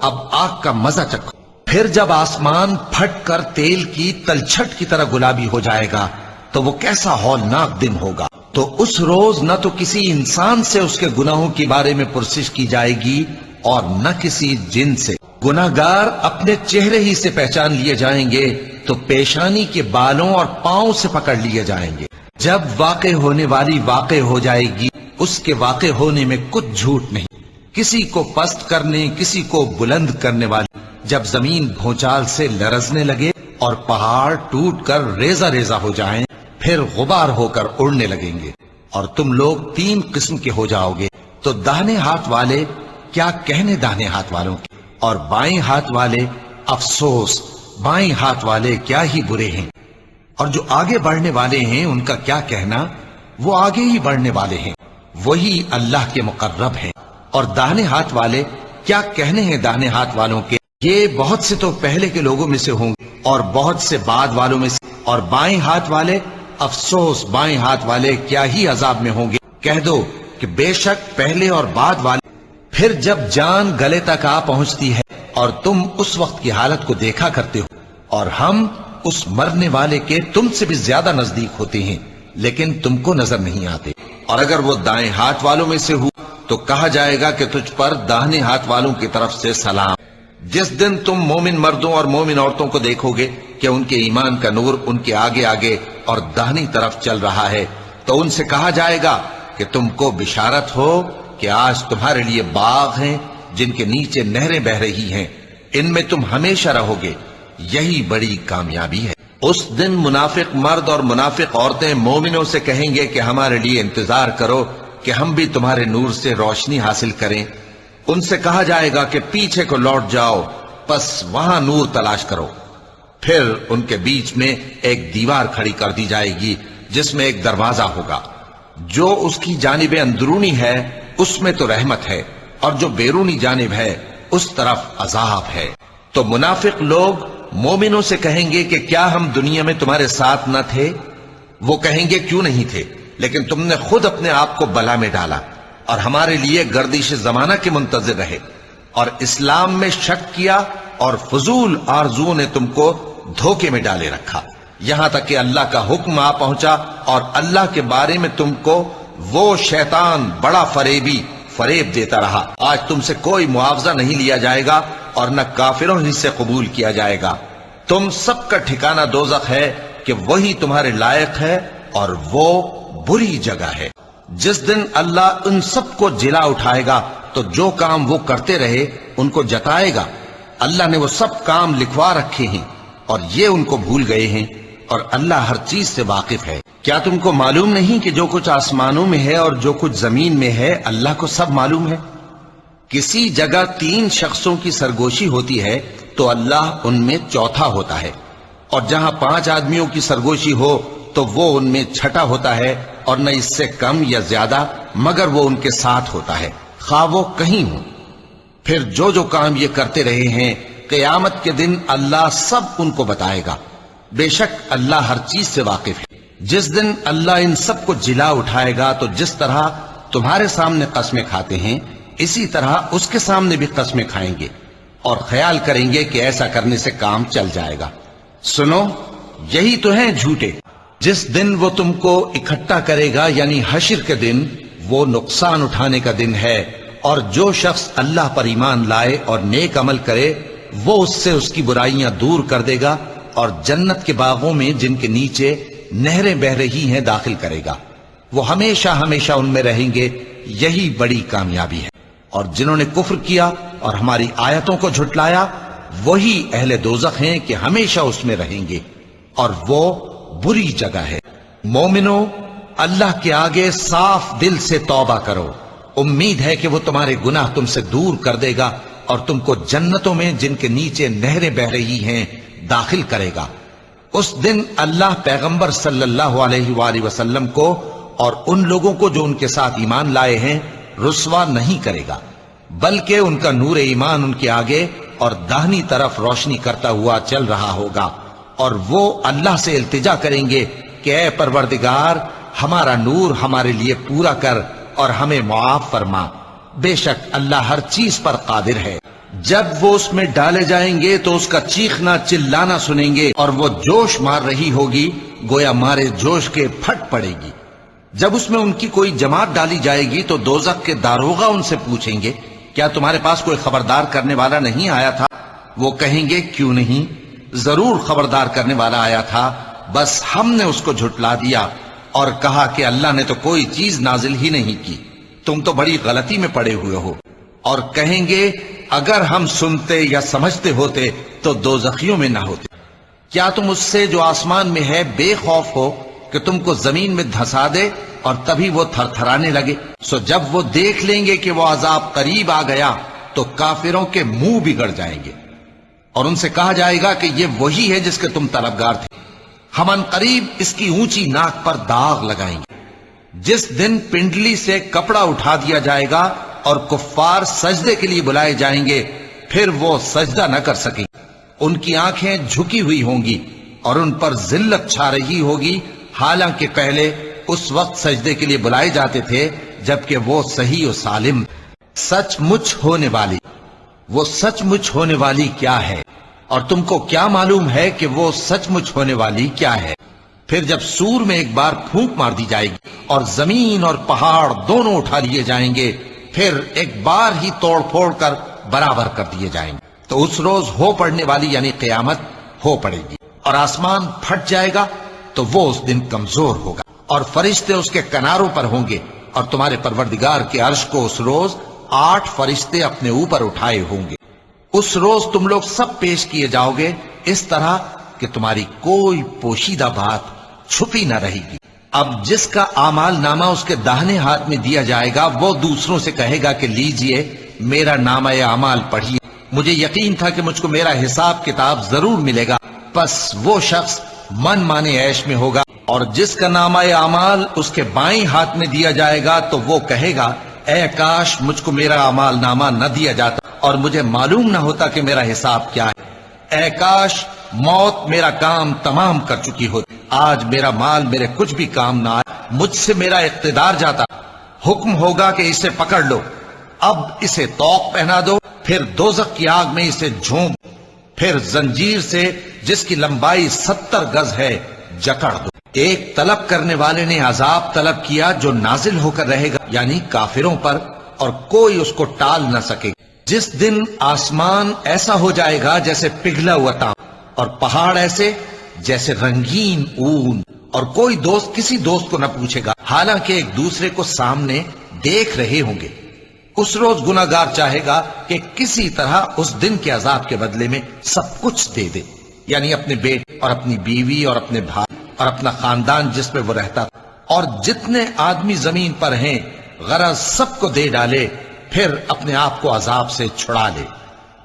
اب آگ کا مزہ چکھو۔ پھر جب آسمان پھٹ کر تیل کی تلچھٹ کی طرح گلابی ہو جائے گا تو وہ کیسا ہولناک دن ہوگا۔ تو اس روز نہ تو کسی انسان سے اس کے گناہوں کے بارے میں پرسش کی جائے گی اور نہ کسی جن سے۔ گناہگار اپنے چہرے ہی سے پہچان لیے جائیں گے تو پیشانی کے بالوں اور پاؤں سے پکڑ لیے جائیں گے۔ جب واقع ہونے والی واقع ہو جائے گی، اس کے واقع ہونے میں کچھ جھوٹ نہیں۔ کسی کو پست کرنے، کسی کو بلند کرنے والی۔ جب زمین بھونچال سے لرزنے لگے اور پہاڑ ٹوٹ کر ریزہ ریزہ ہو جائیں، پھر غبار ہو کر اڑنے لگیں گے اور تم لوگ 3 قسم کے ہو جاؤ گے۔ تو داہنے ہاتھ والے کیا کہنے داہنے ہاتھ والوں کے، اور بائیں ہاتھ والے افسوس، بائیں ہاتھ والے کیا ہی برے ہیں۔ اور جو آگے بڑھنے والے ہیں ان کا کیا کہنا، وہ آگے ہی بڑھنے والے ہیں، وہی اللہ کے مقرب ہیں۔ اور داہنے ہاتھ والے کیا کہنے ہیں داہنے ہاتھ والوں کے، یہ بہت سے تو پہلے کے لوگوں میں سے ہوں گے اور بہت سے بعد والوں میں سے۔ اور بائیں ہاتھ والے افسوس، بائیں ہاتھ والے کیا ہی عذاب میں ہوں گے۔ کہہ دو کہ بے شک پہلے اور بعد والے۔ پھر جب جان گلے تک آ پہنچتی ہے اور تم اس وقت کی حالت کو دیکھا کرتے ہو، اور ہم اس مرنے والے کے تم سے بھی زیادہ نزدیک ہوتے ہیں لیکن تم کو نظر نہیں آتے۔ اور اگر وہ دائیں ہاتھ والوں میں سے ہو تو کہا جائے گا کہ تجھ پر داہنے ہاتھ والوں کی طرف سے سلام۔ جس دن تم مومن مردوں اور مومن عورتوں کو دیکھو گے کہ ان کے ایمان کا نور ان کے آگے آگے اور داہنی طرف چل رہا ہے، تو ان سے کہا جائے گا کہ تم کو بشارت ہو کہ آج تمہارے لیے باغ ہیں جن کے نیچے نہریں بہ رہی ہیں، ان میں تم ہمیشہ رہو گے، یہی بڑی کامیابی ہے۔ اس دن منافق مرد اور منافق عورتیں مومنوں سے کہیں گے کہ ہمارے لیے انتظار کرو کہ ہم بھی تمہارے نور سے روشنی حاصل کریں۔ ان سے کہا جائے گا کہ پیچھے کو لوٹ جاؤ، پس وہاں نور تلاش کرو۔ پھر ان کے بیچ میں ایک دیوار کھڑی کر دی جائے گی جس میں ایک دروازہ ہوگا، جو اس کی جانب اندرونی ہے اس میں تو رحمت ہے، اور جو بیرونی جانب ہے اس طرف عذاب ہے۔ تو منافق لوگ مومنوں سے کہیں گے کہ کیا ہم دنیا میں تمہارے ساتھ نہ تھے؟ وہ کہیں گے کیوں نہیں تھے، لیکن تم نے خود اپنے آپ کو بلا میں ڈالا اور ہمارے لیے گردش زمانہ کے منتظر رہے اور اسلام میں شک کیا، اور فضول آرزوؤں نے تم کو دھوکے میں ڈالے رکھا، یہاں تک کہ اللہ کا حکم آ پہنچا اور اللہ کے بارے میں تم کو وہ شیطان بڑا فریبی فریب دیتا رہا۔ آج تم سے کوئی معاوضہ نہیں لیا جائے گا اور نہ کافروں ہی سے قبول کیا جائے گا۔ تم سب کا ٹھکانہ دوزخ ہے کہ وہی تمہارے لائق ہے اور وہ بری جگہ ہے۔ جس دن اللہ ان سب کو جلا اٹھائے گا تو جو کام وہ کرتے رہے ان کو جتائے گا۔ اللہ نے وہ سب کام لکھوا رکھے ہیں اور یہ ان کو بھول گئے ہیں، اور اللہ ہر چیز سے واقف ہے۔ کیا تم کو معلوم نہیں کہ جو کچھ آسمانوں میں ہے اور جو کچھ زمین میں ہے اللہ کو سب معلوم ہے؟ کسی جگہ 3 شخصوں کی سرگوشی ہوتی ہے تو اللہ ان میں چوتھا ہوتا ہے، اور جہاں 5 آدمیوں کی سرگوشی ہو تو وہ ان میں چھٹا ہوتا ہے، اور نہ اس سے کم یا زیادہ مگر وہ ان کے ساتھ ہوتا ہے، خواہ وہ کہیں ہوں۔ پھر جو جو کام یہ کرتے رہے ہیں قیامت کے دن اللہ سب ان کو بتائے گا، بے شک اللہ ہر چیز سے واقف ہے۔ جس دن اللہ ان سب کو جلا اٹھائے گا تو جس طرح تمہارے سامنے قسمیں کھاتے ہیں اسی طرح اس کے سامنے بھی قسمیں کھائیں گے، اور خیال کریں گے کہ ایسا کرنے سے کام چل جائے گا۔ سنو، یہی تو ہیں جھوٹے۔ جس دن وہ تم کو اکٹھا کرے گا یعنی حشر کے دن، وہ نقصان اٹھانے کا دن ہے، اور جو شخص اللہ پر ایمان لائے اور نیک عمل کرے وہ اس سے اس کی برائیاں دور کر دے گا اور جنت کے باغوں میں جن کے نیچے نہریں بہ رہی ہیں داخل کرے گا، وہ ہمیشہ ہمیشہ ان میں رہیں گے، یہی بڑی کامیابی ہے۔ اور جنہوں نے کفر کیا اور ہماری آیتوں کو جھٹلایا وہی اہل دوزخ ہیں کہ ہمیشہ اس میں رہیں گے، اور وہ بری جگہ ہے۔ مومنو، اللہ کے آگے صاف دل سے توبہ کرو، امید ہے کہ وہ تمہارے گناہ تم سے دور کر دے گا اور تم کو جنتوں میں جن کے نیچے نہریں بہ رہی ہیں داخل کرے گا۔ اس دن اللہ پیغمبر صلی اللہ علیہ وآلہ وسلم کو اور ان لوگوں کو جو ان کے ساتھ ایمان لائے ہیں رسوا نہیں کرے گا، بلکہ ان کا نور ایمان ان کے آگے اور داہنی طرف روشنی کرتا ہوا چل رہا ہوگا، اور وہ اللہ سے التجا کریں گے کہ اے پروردگار ہمارا نور ہمارے لیے پورا کر اور ہمیں معاف فرما، بے شک اللہ ہر چیز پر قادر ہے۔ جب وہ اس میں ڈالے جائیں گے تو اس کا چیخنا چلانا سنیں گے اور وہ جوش مار رہی ہوگی گویا مارے جوش کے پھٹ پڑے گی۔ جب اس میں ان کی کوئی جماعت ڈالی جائے گی تو دوزخ کے داروغہ ان سے پوچھیں گے کیا تمہارے پاس کوئی خبردار کرنے والا نہیں آیا تھا؟ وہ کہیں گے کیوں نہیں، ضرور خبردار کرنے والا آیا تھا، بس ہم نے اس کو جھٹلا دیا اور کہا کہ اللہ نے تو کوئی چیز نازل ہی نہیں کی، تم تو بڑی غلطی میں پڑے ہوئے ہو۔ اور کہیں گے اگر ہم سنتے یا سمجھتے ہوتے تو دوزخیوں میں نہ ہوتے۔ کیا تم اس سے جو آسمان میں ہے بے خوف ہو کہ تم کو زمین میں دھسا دے اور تبھی وہ تھر تھرانے لگے؟ سو جب وہ دیکھ لیں گے کہ وہ عذاب قریب آ گیا تو کافروں کے منہ بگڑ جائیں گے اور ان سے کہا جائے گا کہ یہ وہی ہے جس کے تم طلبگار تھے، ہم ان قریب اس کی اونچی ناک پر داغ لگائیں گے۔ جس دن پنڈلی سے کپڑا اٹھا دیا جائے گا اور کفار سجدے کے لیے بلائے جائیں گے، پھر وہ سجدہ نہ کر سکیں، ان کی آنکھیں جھکی ہوئی ہوں گی اور ان پر ذلت چھا رہی ہوگی، حالانکہ پہلے اس وقت سجدے کے لیے بلائے جاتے تھے جبکہ وہ صحیح و سالم۔ سچ مچ ہونے والی، وہ سچ مچ ہونے والی کیا ہے، اور تم کو کیا معلوم ہے کہ وہ سچ مچ ہونے والی کیا ہے؟ پھر جب سور میں ایک بار پھونک مار دی جائے گی اور زمین اور پہاڑ دونوں اٹھا لیے جائیں گے، پھر ایک بار ہی توڑ پھوڑ کر برابر کر دیے جائیں گے، تو اس روز ہو پڑنے والی یعنی قیامت ہو پڑے گی، اور آسمان پھٹ جائے گا تو وہ اس دن کمزور ہوگا، اور فرشتے اس کے کناروں پر ہوں گے، اور تمہارے پروردگار کے عرش کو اس روز 8 فرشتے اپنے اوپر اٹھائے ہوں گے۔ اس روز تم لوگ سب پیش کیے جاؤ گے اس طرح کہ تمہاری کوئی پوشیدہ بات چھپی نہ رہے گی۔ اب جس کا اعمال نامہ اس کے داہنے ہاتھ میں دیا جائے گا وہ دوسروں سے کہے گا کہ لیجئے میرا نامہ اعمال پڑھیے، مجھے یقین تھا کہ مجھ کو میرا حساب کتاب ضرور ملے گا، پس وہ شخص من مانے عیش میں ہوگا۔ اور جس کا نامہ اعمال اس کے بائیں ہاتھ میں دیا جائے گا تو وہ کہے گا اے کاش مجھ کو میرا اعمال نامہ نہ دیا جاتا اور مجھے معلوم نہ ہوتا کہ میرا حساب کیا ہے، اے کاش موت میرا کام تمام کر چکی ہوتی، آج میرا مال میرے کچھ بھی کام نہ آئے، مجھ سے میرا اقتدار جاتا، حکم ہوگا کہ اسے پکڑ لو، اب اسے طوق پہنا دو، پھر دوزخ کی آگ میں اسے جھونک، پھر زنجیر سے جس کی لمبائی 70 گز ہے جکڑ دو۔ ایک طلب کرنے والے نے عذاب طلب کیا جو نازل ہو کر رہے گا یعنی کافروں پر، اور کوئی اس کو ٹال نہ سکے۔ جس دن آسمان ایسا ہو جائے گا جیسے پگھلا ہوا تانبا، اور پہاڑ ایسے جیسے رنگین اون، اور کوئی دوست کسی دوست کو نہ پوچھے گا حالانکہ ایک دوسرے کو سامنے دیکھ رہے ہوں گے۔ اس روز گناہگار چاہے گا کہ کسی طرح اس دن کے عذاب کے بدلے میں سب کچھ دے دے، یعنی اپنے بیٹے اور اپنی بیوی اور اپنے بھائی اور اپنا خاندان جس میں وہ رہتا تھا، اور جتنے آدمی زمین پر ہیں غرض سب کو دے ڈالے، پھر اپنے آپ کو عذاب سے چھڑا لے،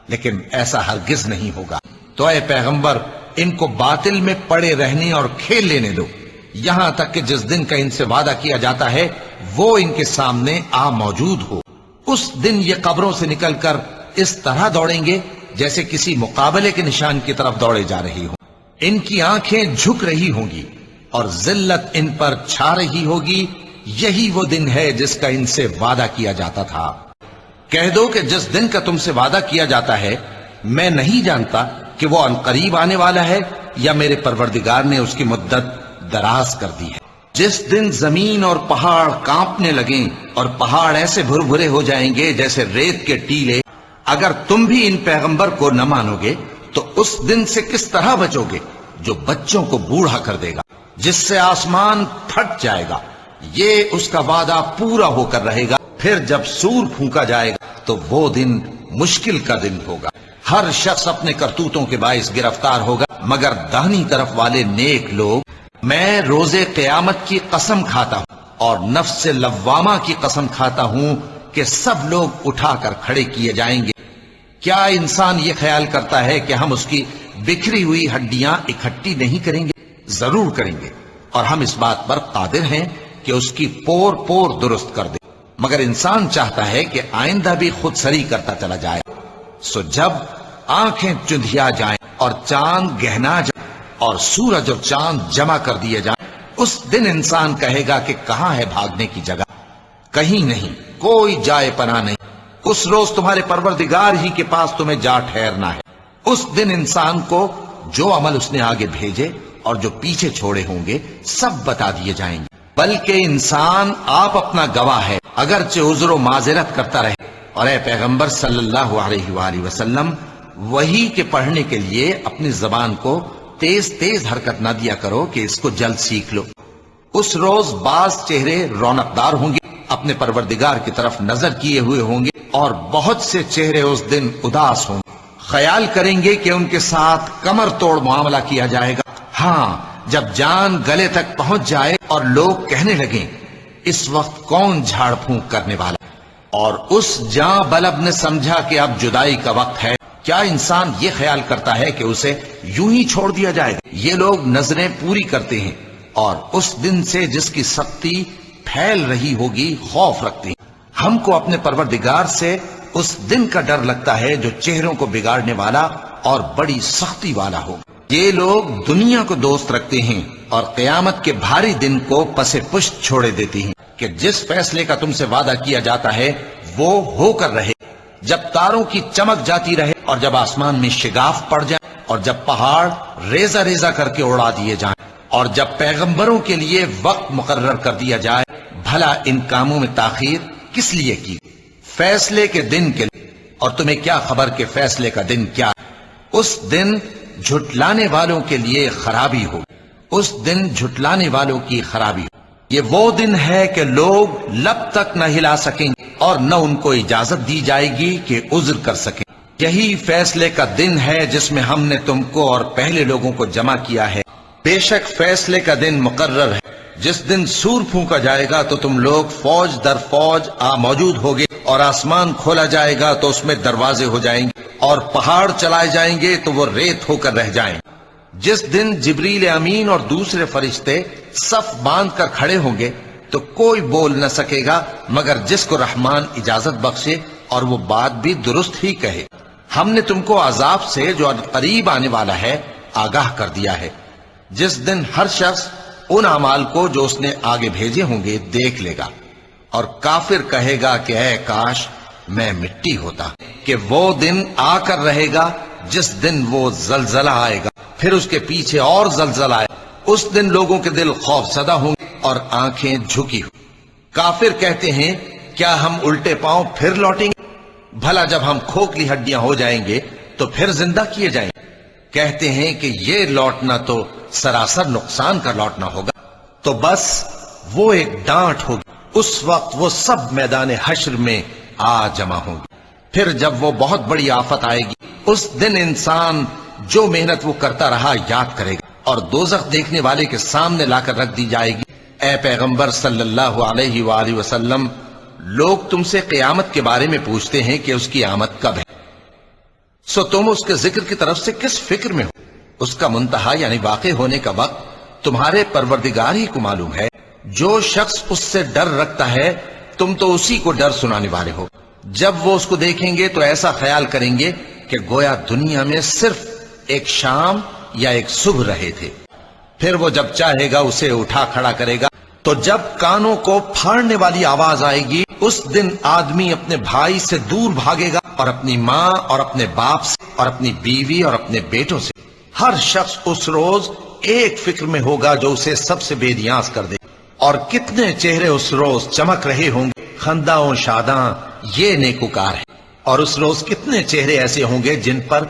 لیکن ایسا ہرگز نہیں ہوگا۔ تو اے پیغمبر ان کو باطل میں پڑے رہنے اور کھیل لینے دو یہاں تک کہ جس دن کا ان سے وعدہ کیا جاتا ہے وہ ان کے سامنے آ موجود ہو۔ اس دن یہ قبروں سے نکل کر اس طرح دوڑیں گے جیسے کسی مقابلے کے نشان کی طرف دوڑے جا رہی ہوں، ان کی آنکھیں جھک رہی ہوں گی اور ذلت ان پر چھا رہی ہوگی، یہی وہ دن ہے جس کا ان سے وعدہ کیا جاتا تھا۔ کہہ دو کہ جس دن کا تم سے وعدہ کیا جاتا ہے میں نہیں جانتا کہ وہ عنقریب آنے والا ہے یا میرے پروردگار نے اس کی مدت دراز کر دی ہے۔ جس دن زمین اور پہاڑ کانپنے لگیں اور پہاڑ ایسے بھر بھرے ہو جائیں گے جیسے ریت کے ٹیلے، اگر تم بھی ان پیغمبر کو نہ مانو گے تو اس دن سے کس طرح بچو گے جو بچوں کو بوڑھا کر دے گا، جس سے آسمان پھٹ جائے گا، یہ اس کا وعدہ پورا ہو کر رہے گا۔ پھر جب سور پھونکا جائے گا تو وہ دن مشکل کا دن ہوگا، ہر شخص اپنے کرتوتوں کے باعث گرفتار ہوگا مگر داہنی طرف والے نیک لوگ۔ میں روز قیامت کی قسم کھاتا ہوں اور نفس لوامہ کی قسم کھاتا ہوں کہ سب لوگ اٹھا کر کھڑے کیے جائیں گے۔ کیا انسان یہ خیال کرتا ہے کہ ہم اس کی بکھری ہوئی ہڈیاں اکٹھی نہیں کریں گے؟ ضرور کریں گے، اور ہم اس بات پر قادر ہیں کہ اس کی پور پور درست کر دیں، مگر انسان چاہتا ہے کہ آئندہ بھی خود سری کرتا چلا جائے۔ سو جب آنکھیں چندھیا جائیں اور چاند گہنا جائے اور سورج اور چاند جمع کر دیے جائیں، اس دن انسان کہے گا کہ کہاں ہے بھاگنے کی جگہ؟ کہیں نہیں، کوئی جائے پناہ نہیں۔ اس روز تمہارے پروردگار ہی کے پاس تمہیں جا ٹھہرنا ہے۔ اس دن انسان کو جو عمل اس نے آگے بھیجے اور جو پیچھے چھوڑے ہوں گے سب بتا دیے جائیں گے، بلکہ انسان آپ اپنا گواہ ہے، اگرچہ عذر و معذرت کرتا رہے۔ اور اے پیغمبر صلی اللہ علیہ وآلہ وسلم، وحی کے پڑھنے کے لیے اپنی زبان کو تیز تیز حرکت نہ دیا کرو کہ اس کو جلد سیکھ لو۔ اس روز بعض چہرے رونق دار ہوں گے، اپنے پروردگار کی طرف نظر کیے ہوئے ہوں گے، اور بہت سے چہرے اس دن اداس ہوں گے، خیال کریں گے کہ ان کے ساتھ کمر توڑ معاملہ کیا جائے گا۔ ہاں، جب جان گلے تک پہنچ جائے اور لوگ کہنے لگیں اس وقت کون جھاڑ پھونک کرنے والا، اور اس جاں بلب نے سمجھا کہ اب جدائی کا وقت ہے، کیا انسان یہ خیال کرتا ہے کہ اسے یوں ہی چھوڑ دیا جائے گا؟ یہ لوگ نظریں پوری کرتے ہیں اور اس دن سے جس کی سختی پھیل رہی ہوگی خوف رکھتے ہیں۔ ہم کو اپنے پروردگار سے اس دن کا ڈر لگتا ہے جو چہروں کو بگاڑنے والا اور بڑی سختی والا ہو۔ یہ لوگ دنیا کو دوست رکھتے ہیں اور قیامت کے بھاری دن کو پس پشت چھوڑے دیتے ہیں کہ جس فیصلے کا تم سے وعدہ کیا جاتا ہے وہ ہو کر رہے، جب تاروں کی چمک جاتی رہے اور جب آسمان میں شگاف پڑ جائے اور جب پہاڑ ریزہ ریزہ کر کے اڑا دیے جائیں اور جب پیغمبروں کے لیے وقت مقرر کر دیا جائے، بھلا ان کاموں میں تاخیر کس لیے کی؟ فیصلے کے دن کے لیے۔ اور تمہیں کیا خبر کہ فیصلے کا دن کیا ہے؟ اس دن جھٹلانے والوں کے لیے خرابی ہو، اس دن جھٹلانے والوں کی خرابی ہو۔ یہ وہ دن ہے کہ لوگ لب تک نہ ہلا سکیں گے اور نہ ان کو اجازت دی جائے گی کہ عذر کر سکیں۔ یہی فیصلے کا دن ہے جس میں ہم نے تم کو اور پہلے لوگوں کو جمع کیا ہے۔ بے شک فیصلے کا دن مقرر ہے، جس دن سور پھونکا جائے گا تو تم لوگ فوج در فوج موجود ہوگے، اور آسمان کھولا جائے گا تو اس میں دروازے ہو جائیں گے، اور پہاڑ چلائے جائیں گے تو وہ ریت ہو کر رہ جائیں گے۔ جس دن جبریل امین اور دوسرے فرشتے صف باندھ کر کھڑے ہوں گے تو کوئی بول نہ سکے گا مگر جس کو رحمان اجازت بخشے اور وہ بات بھی درست ہی کہے۔ ہم نے تم کو عذاب سے جو قریب آنے والا ہے آگاہ کر دیا ہے، جس دن ہر شخص ان اعمال کو جو اس نے آگے بھیجے ہوں گے دیکھ لے گا، اور کافر کہے گا کہ اے کاش میں مٹی ہوتا۔ کہ وہ دن آ کر رہے گا جس دن وہ زلزلہ آئے گا، پھر اس کے پیچھے اور زلزلہ آئے گا۔ اس دن لوگوں کے دل خوف زدہ ہوں گے اور آنکھیں جھکی ہوں۔ کافر کہتے ہیں کیا ہم الٹے پاؤں پھر لوٹیں گے؟ بھلا جب ہم کھوکھلی ہڈیاں ہو جائیں گے تو پھر زندہ کیے جائیں گے؟ کہتے ہیں کہ یہ لوٹنا تو سراسر نقصان کا لوٹنا ہوگا۔ تو بس وہ ایک ڈانٹ ہوگی، اس وقت وہ سب میدان حشر میں آ جمع ہوں گے۔ پھر جب وہ بہت بڑی آفت آئے گی، اس دن انسان جو محنت وہ کرتا رہا یاد کرے گا، اور دوزخ دیکھنے والے کے سامنے لا کر رکھ دی جائے گی۔ اے پیغمبر صلی اللہ علیہ وآلہ وسلم، لوگ تم سے قیامت کے بارے میں پوچھتے ہیں کہ اس کی آمد کب ہے، سو تم اس کے ذکر کی طرف سے کس فکر میں ہو؟ اس کا منتہا یعنی واقع ہونے کا وقت تمہارے پروردگار ہی کو معلوم ہے۔ جو شخص اس سے ڈر رکھتا ہے تم تو اسی کو ڈر سنانے والے ہو۔ جب وہ اس کو دیکھیں گے تو ایسا خیال کریں گے کہ گویا دنیا میں صرف ایک شام یا ایک صبح رہے تھے۔ پھر وہ جب چاہے گا اسے اٹھا کھڑا کرے گا، تو جب کانوں کو پھاڑنے والی آواز آئے گی اس دن آدمی اپنے بھائی سے دور بھاگے گا، اور اپنی ماں اور اپنے باپ سے اور اپنی بیوی اور اپنے بیٹوں سے۔ ہر شخص اس روز ایک فکر میں ہوگا جو اسے سب سے بے نیاز کر دے۔ اور کتنے چہرے اس روز چمک رہے ہوں گے، خنداں و شاداں یہ نیکوکار ہے۔ اور اس روز کتنے چہرے ایسے ہوں گے جن پر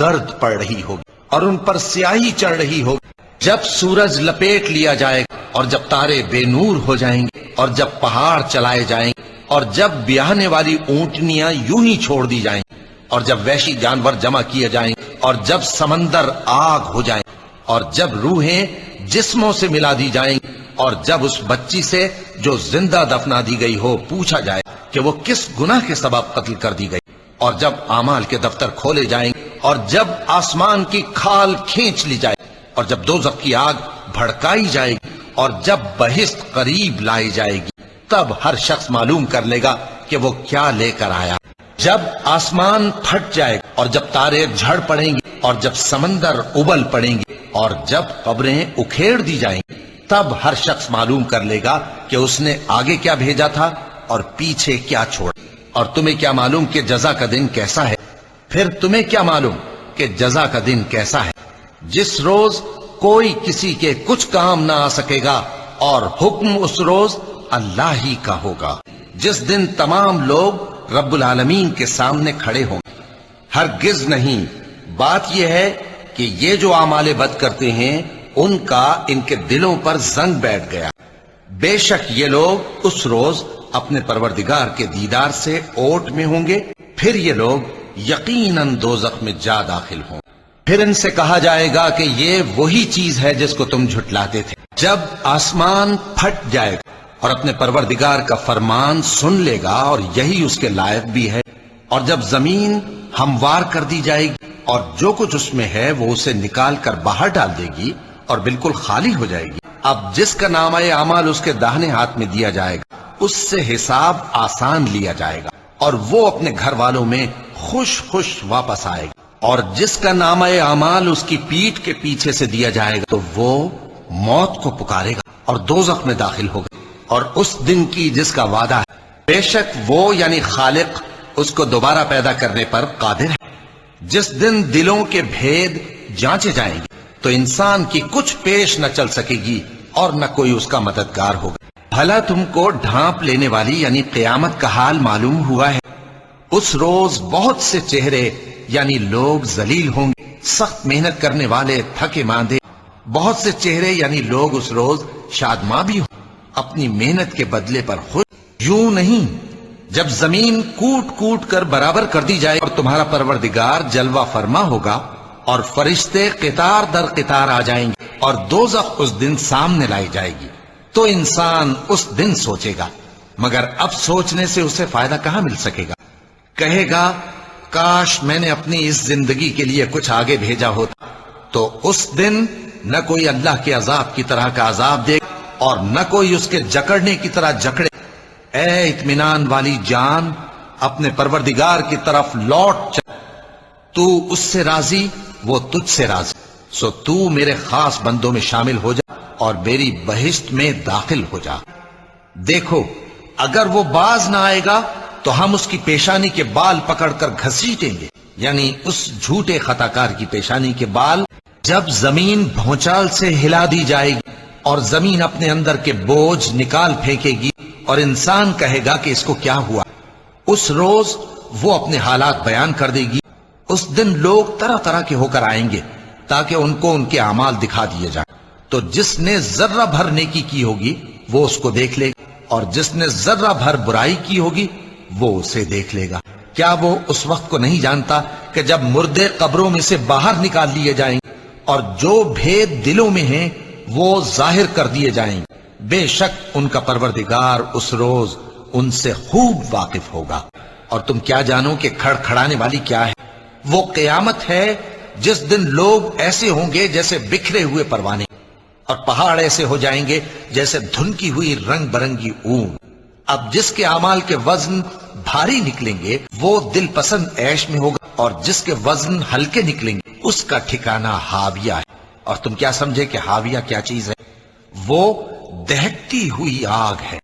گرد پڑ رہی ہوگی اور ان پر سیاہی چڑھ رہی ہوگی۔ جب سورج لپیٹ لیا جائے گا، اور جب تارے بے نور ہو جائیں گے، اور جب پہاڑ چلائے جائیں گے، اور جب بیاہنے والی اونٹنیاں یوں ہی چھوڑ دی جائیں، اور جب وحشی جانور جمع کیے جائیں، اور جب سمندر آگ ہو جائیں، اور جب روحیں جسموں سے ملا دی جائیں، اور جب اس بچی سے جو زندہ دفنا دی گئی ہو پوچھا جائے کہ وہ کس گناہ کے سبب قتل کر دی گئی، اور جب اعمال کے دفتر کھولے جائیں گے، اور جب آسمان کی کھال کھینچ لی جائے، اور جب دوزخ کی آگ بھڑکائی جائے گی، اور جب بہشت قریب لائی جائے گی، تب ہر شخص معلوم کر لے گا کہ وہ کیا لے کر آیا۔ جب آسمان پھٹ جائے گا، اور جب تارے جھڑ پڑیں گے، اور جب سمندر ابل پڑیں گے، اور جب قبریں اکھیڑ دی جائیں گی، تب ہر شخص معلوم کر لے گا کہ اس نے آگے کیا بھیجا تھا اور پیچھے کیا چھوڑا۔ اور تمہیں کیا معلوم کہ جزا کا دن کیسا ہے؟ پھر تمہیں کیا معلوم کہ جزا کا دن کیسا ہے؟ جس روز کوئی کسی کے کچھ کام نہ آ سکے گا، اور حکم اس روز اللہ ہی کا ہوگا، جس دن تمام لوگ رب العالمین کے سامنے کھڑے ہوں گے۔ ہرگز نہیں، بات یہ ہے کہ یہ جو اعمال بد کرتے ہیں ان کا ان کے دلوں پر زنگ بیٹھ گیا۔ بے شک یہ لوگ اس روز اپنے پروردگار کے دیدار سے اوٹ میں ہوں گے، پھر یہ لوگ یقیناً دوزخ میں جا داخل ہوں۔ پھر ان سے کہا جائے گا کہ یہ وہی چیز ہے جس کو تم جھٹلاتے تھے۔ جب آسمان پھٹ جائے گا اور اپنے پروردگار کا فرمان سن لے گا، اور یہی اس کے لائق بھی ہے، اور جب زمین ہموار کر دی جائے گی اور جو کچھ اس میں ہے وہ اسے نکال کر باہر ڈال دے گی اور بالکل خالی ہو جائے گی، اب جس کا نامہ اعمال اس کے داہنے ہاتھ میں دیا جائے گا اس سے حساب آسان لیا جائے گا، اور وہ اپنے گھر والوں میں خوش خوش واپس آئے گا۔ اور جس کا نامہ اعمال اس کی پیٹھ کے پیچھے سے دیا جائے گا تو وہ موت کو پکارے گا اور دوزخ میں داخل ہوگا۔ اور اس دن کی جس کا وعدہ ہے، بے شک وہ یعنی خالق اس کو دوبارہ پیدا کرنے پر قادر ہے۔ جس دن دلوں کے بھید جانچے جائیں گے تو انسان کی کچھ پیش نہ چل سکے گی اور نہ کوئی اس کا مددگار ہوگا۔ بھلا تم کو ڈھانپ لینے والی یعنی قیامت کا حال معلوم ہوا ہے؟ اس روز بہت سے چہرے یعنی لوگ ذلیل ہوں گے، سخت محنت کرنے والے تھکے ماندے۔ بہت سے چہرے یعنی لوگ اس روز شادماں بھی ہوں، اپنی محنت کے بدلے پر خوش۔ یوں نہیں، جب زمین کوٹ کوٹ کر برابر کر دی جائے اور تمہارا پروردگار جلوہ فرما ہوگا اور فرشتے قطار در قطار آ جائیں گے اور دوزخ اس دن سامنے لائی جائے گی، تو انسان اس دن سوچے گا، مگر اب سوچنے سے اسے فائدہ کہاں مل سکے گا۔ کہے گا کاش میں نے اپنی اس زندگی کے لیے کچھ آگے بھیجا ہوتا، تو اس دن نہ کوئی اللہ کے عذاب کی طرح کا عذاب دے اور نہ کوئی اس کے جکڑنے کی طرح جکڑے۔ اے اطمینان والی جان، اپنے پروردگار کی طرف لوٹ چل، تو اس سے راضی وہ تجھ سے راضی، سو تو میرے خاص بندوں میں شامل ہو جا اور میری بہشت میں داخل ہو جا۔ دیکھو اگر وہ باز نہ آئے گا تو ہم اس کی پیشانی کے بال پکڑ کر گھسیٹیں گے، یعنی اس جھوٹے خطا کار کی پیشانی کے بال۔ جب زمین بھونچال سے ہلا دی جائے گی اور زمین اپنے اندر کے بوجھ نکال پھینکے گی اور انسان کہے گا کہ اس کو کیا ہوا، اس روز وہ اپنے حالات بیان کر دے گی۔ اس دن لوگ طرح طرح کے ہو کر آئیں گے تاکہ ان کو ان کے اعمال دکھا دیے جائیں، تو جس نے ذرہ بھر نیکی کی ہوگی وہ اس کو دیکھ لے گا، اور جس نے ذرہ بھر برائی کی ہوگی وہ اسے دیکھ لے گا۔ کیا وہ اس وقت کو نہیں جانتا کہ جب مردے قبروں میں سے باہر نکال لیے جائیں گے اور جو بھید دلوں میں ہیں وہ ظاہر کر دیے جائیں گے، بے شک ان کا پروردگار اس روز ان سے خوب واقف ہوگا۔ اور تم کیا جانو کہ کھڑکھڑانے والی کیا ہے؟ وہ قیامت ہے جس دن لوگ ایسے ہوں گے جیسے بکھرے ہوئے پروانے، اور پہاڑ ایسے ہو جائیں گے جیسے دھنکی ہوئی رنگ برنگی اون۔ اب جس کے اعمال کے وزن بھاری نکلیں گے وہ دل پسند عیش میں ہوگا، اور جس کے وزن ہلکے نکلیں گے اس کا ٹھکانہ ہاویہ ہے۔ اور تم کیا سمجھے کہ ہاویہ کیا چیز ہے؟ وہ دہکتی ہوئی آگ ہے۔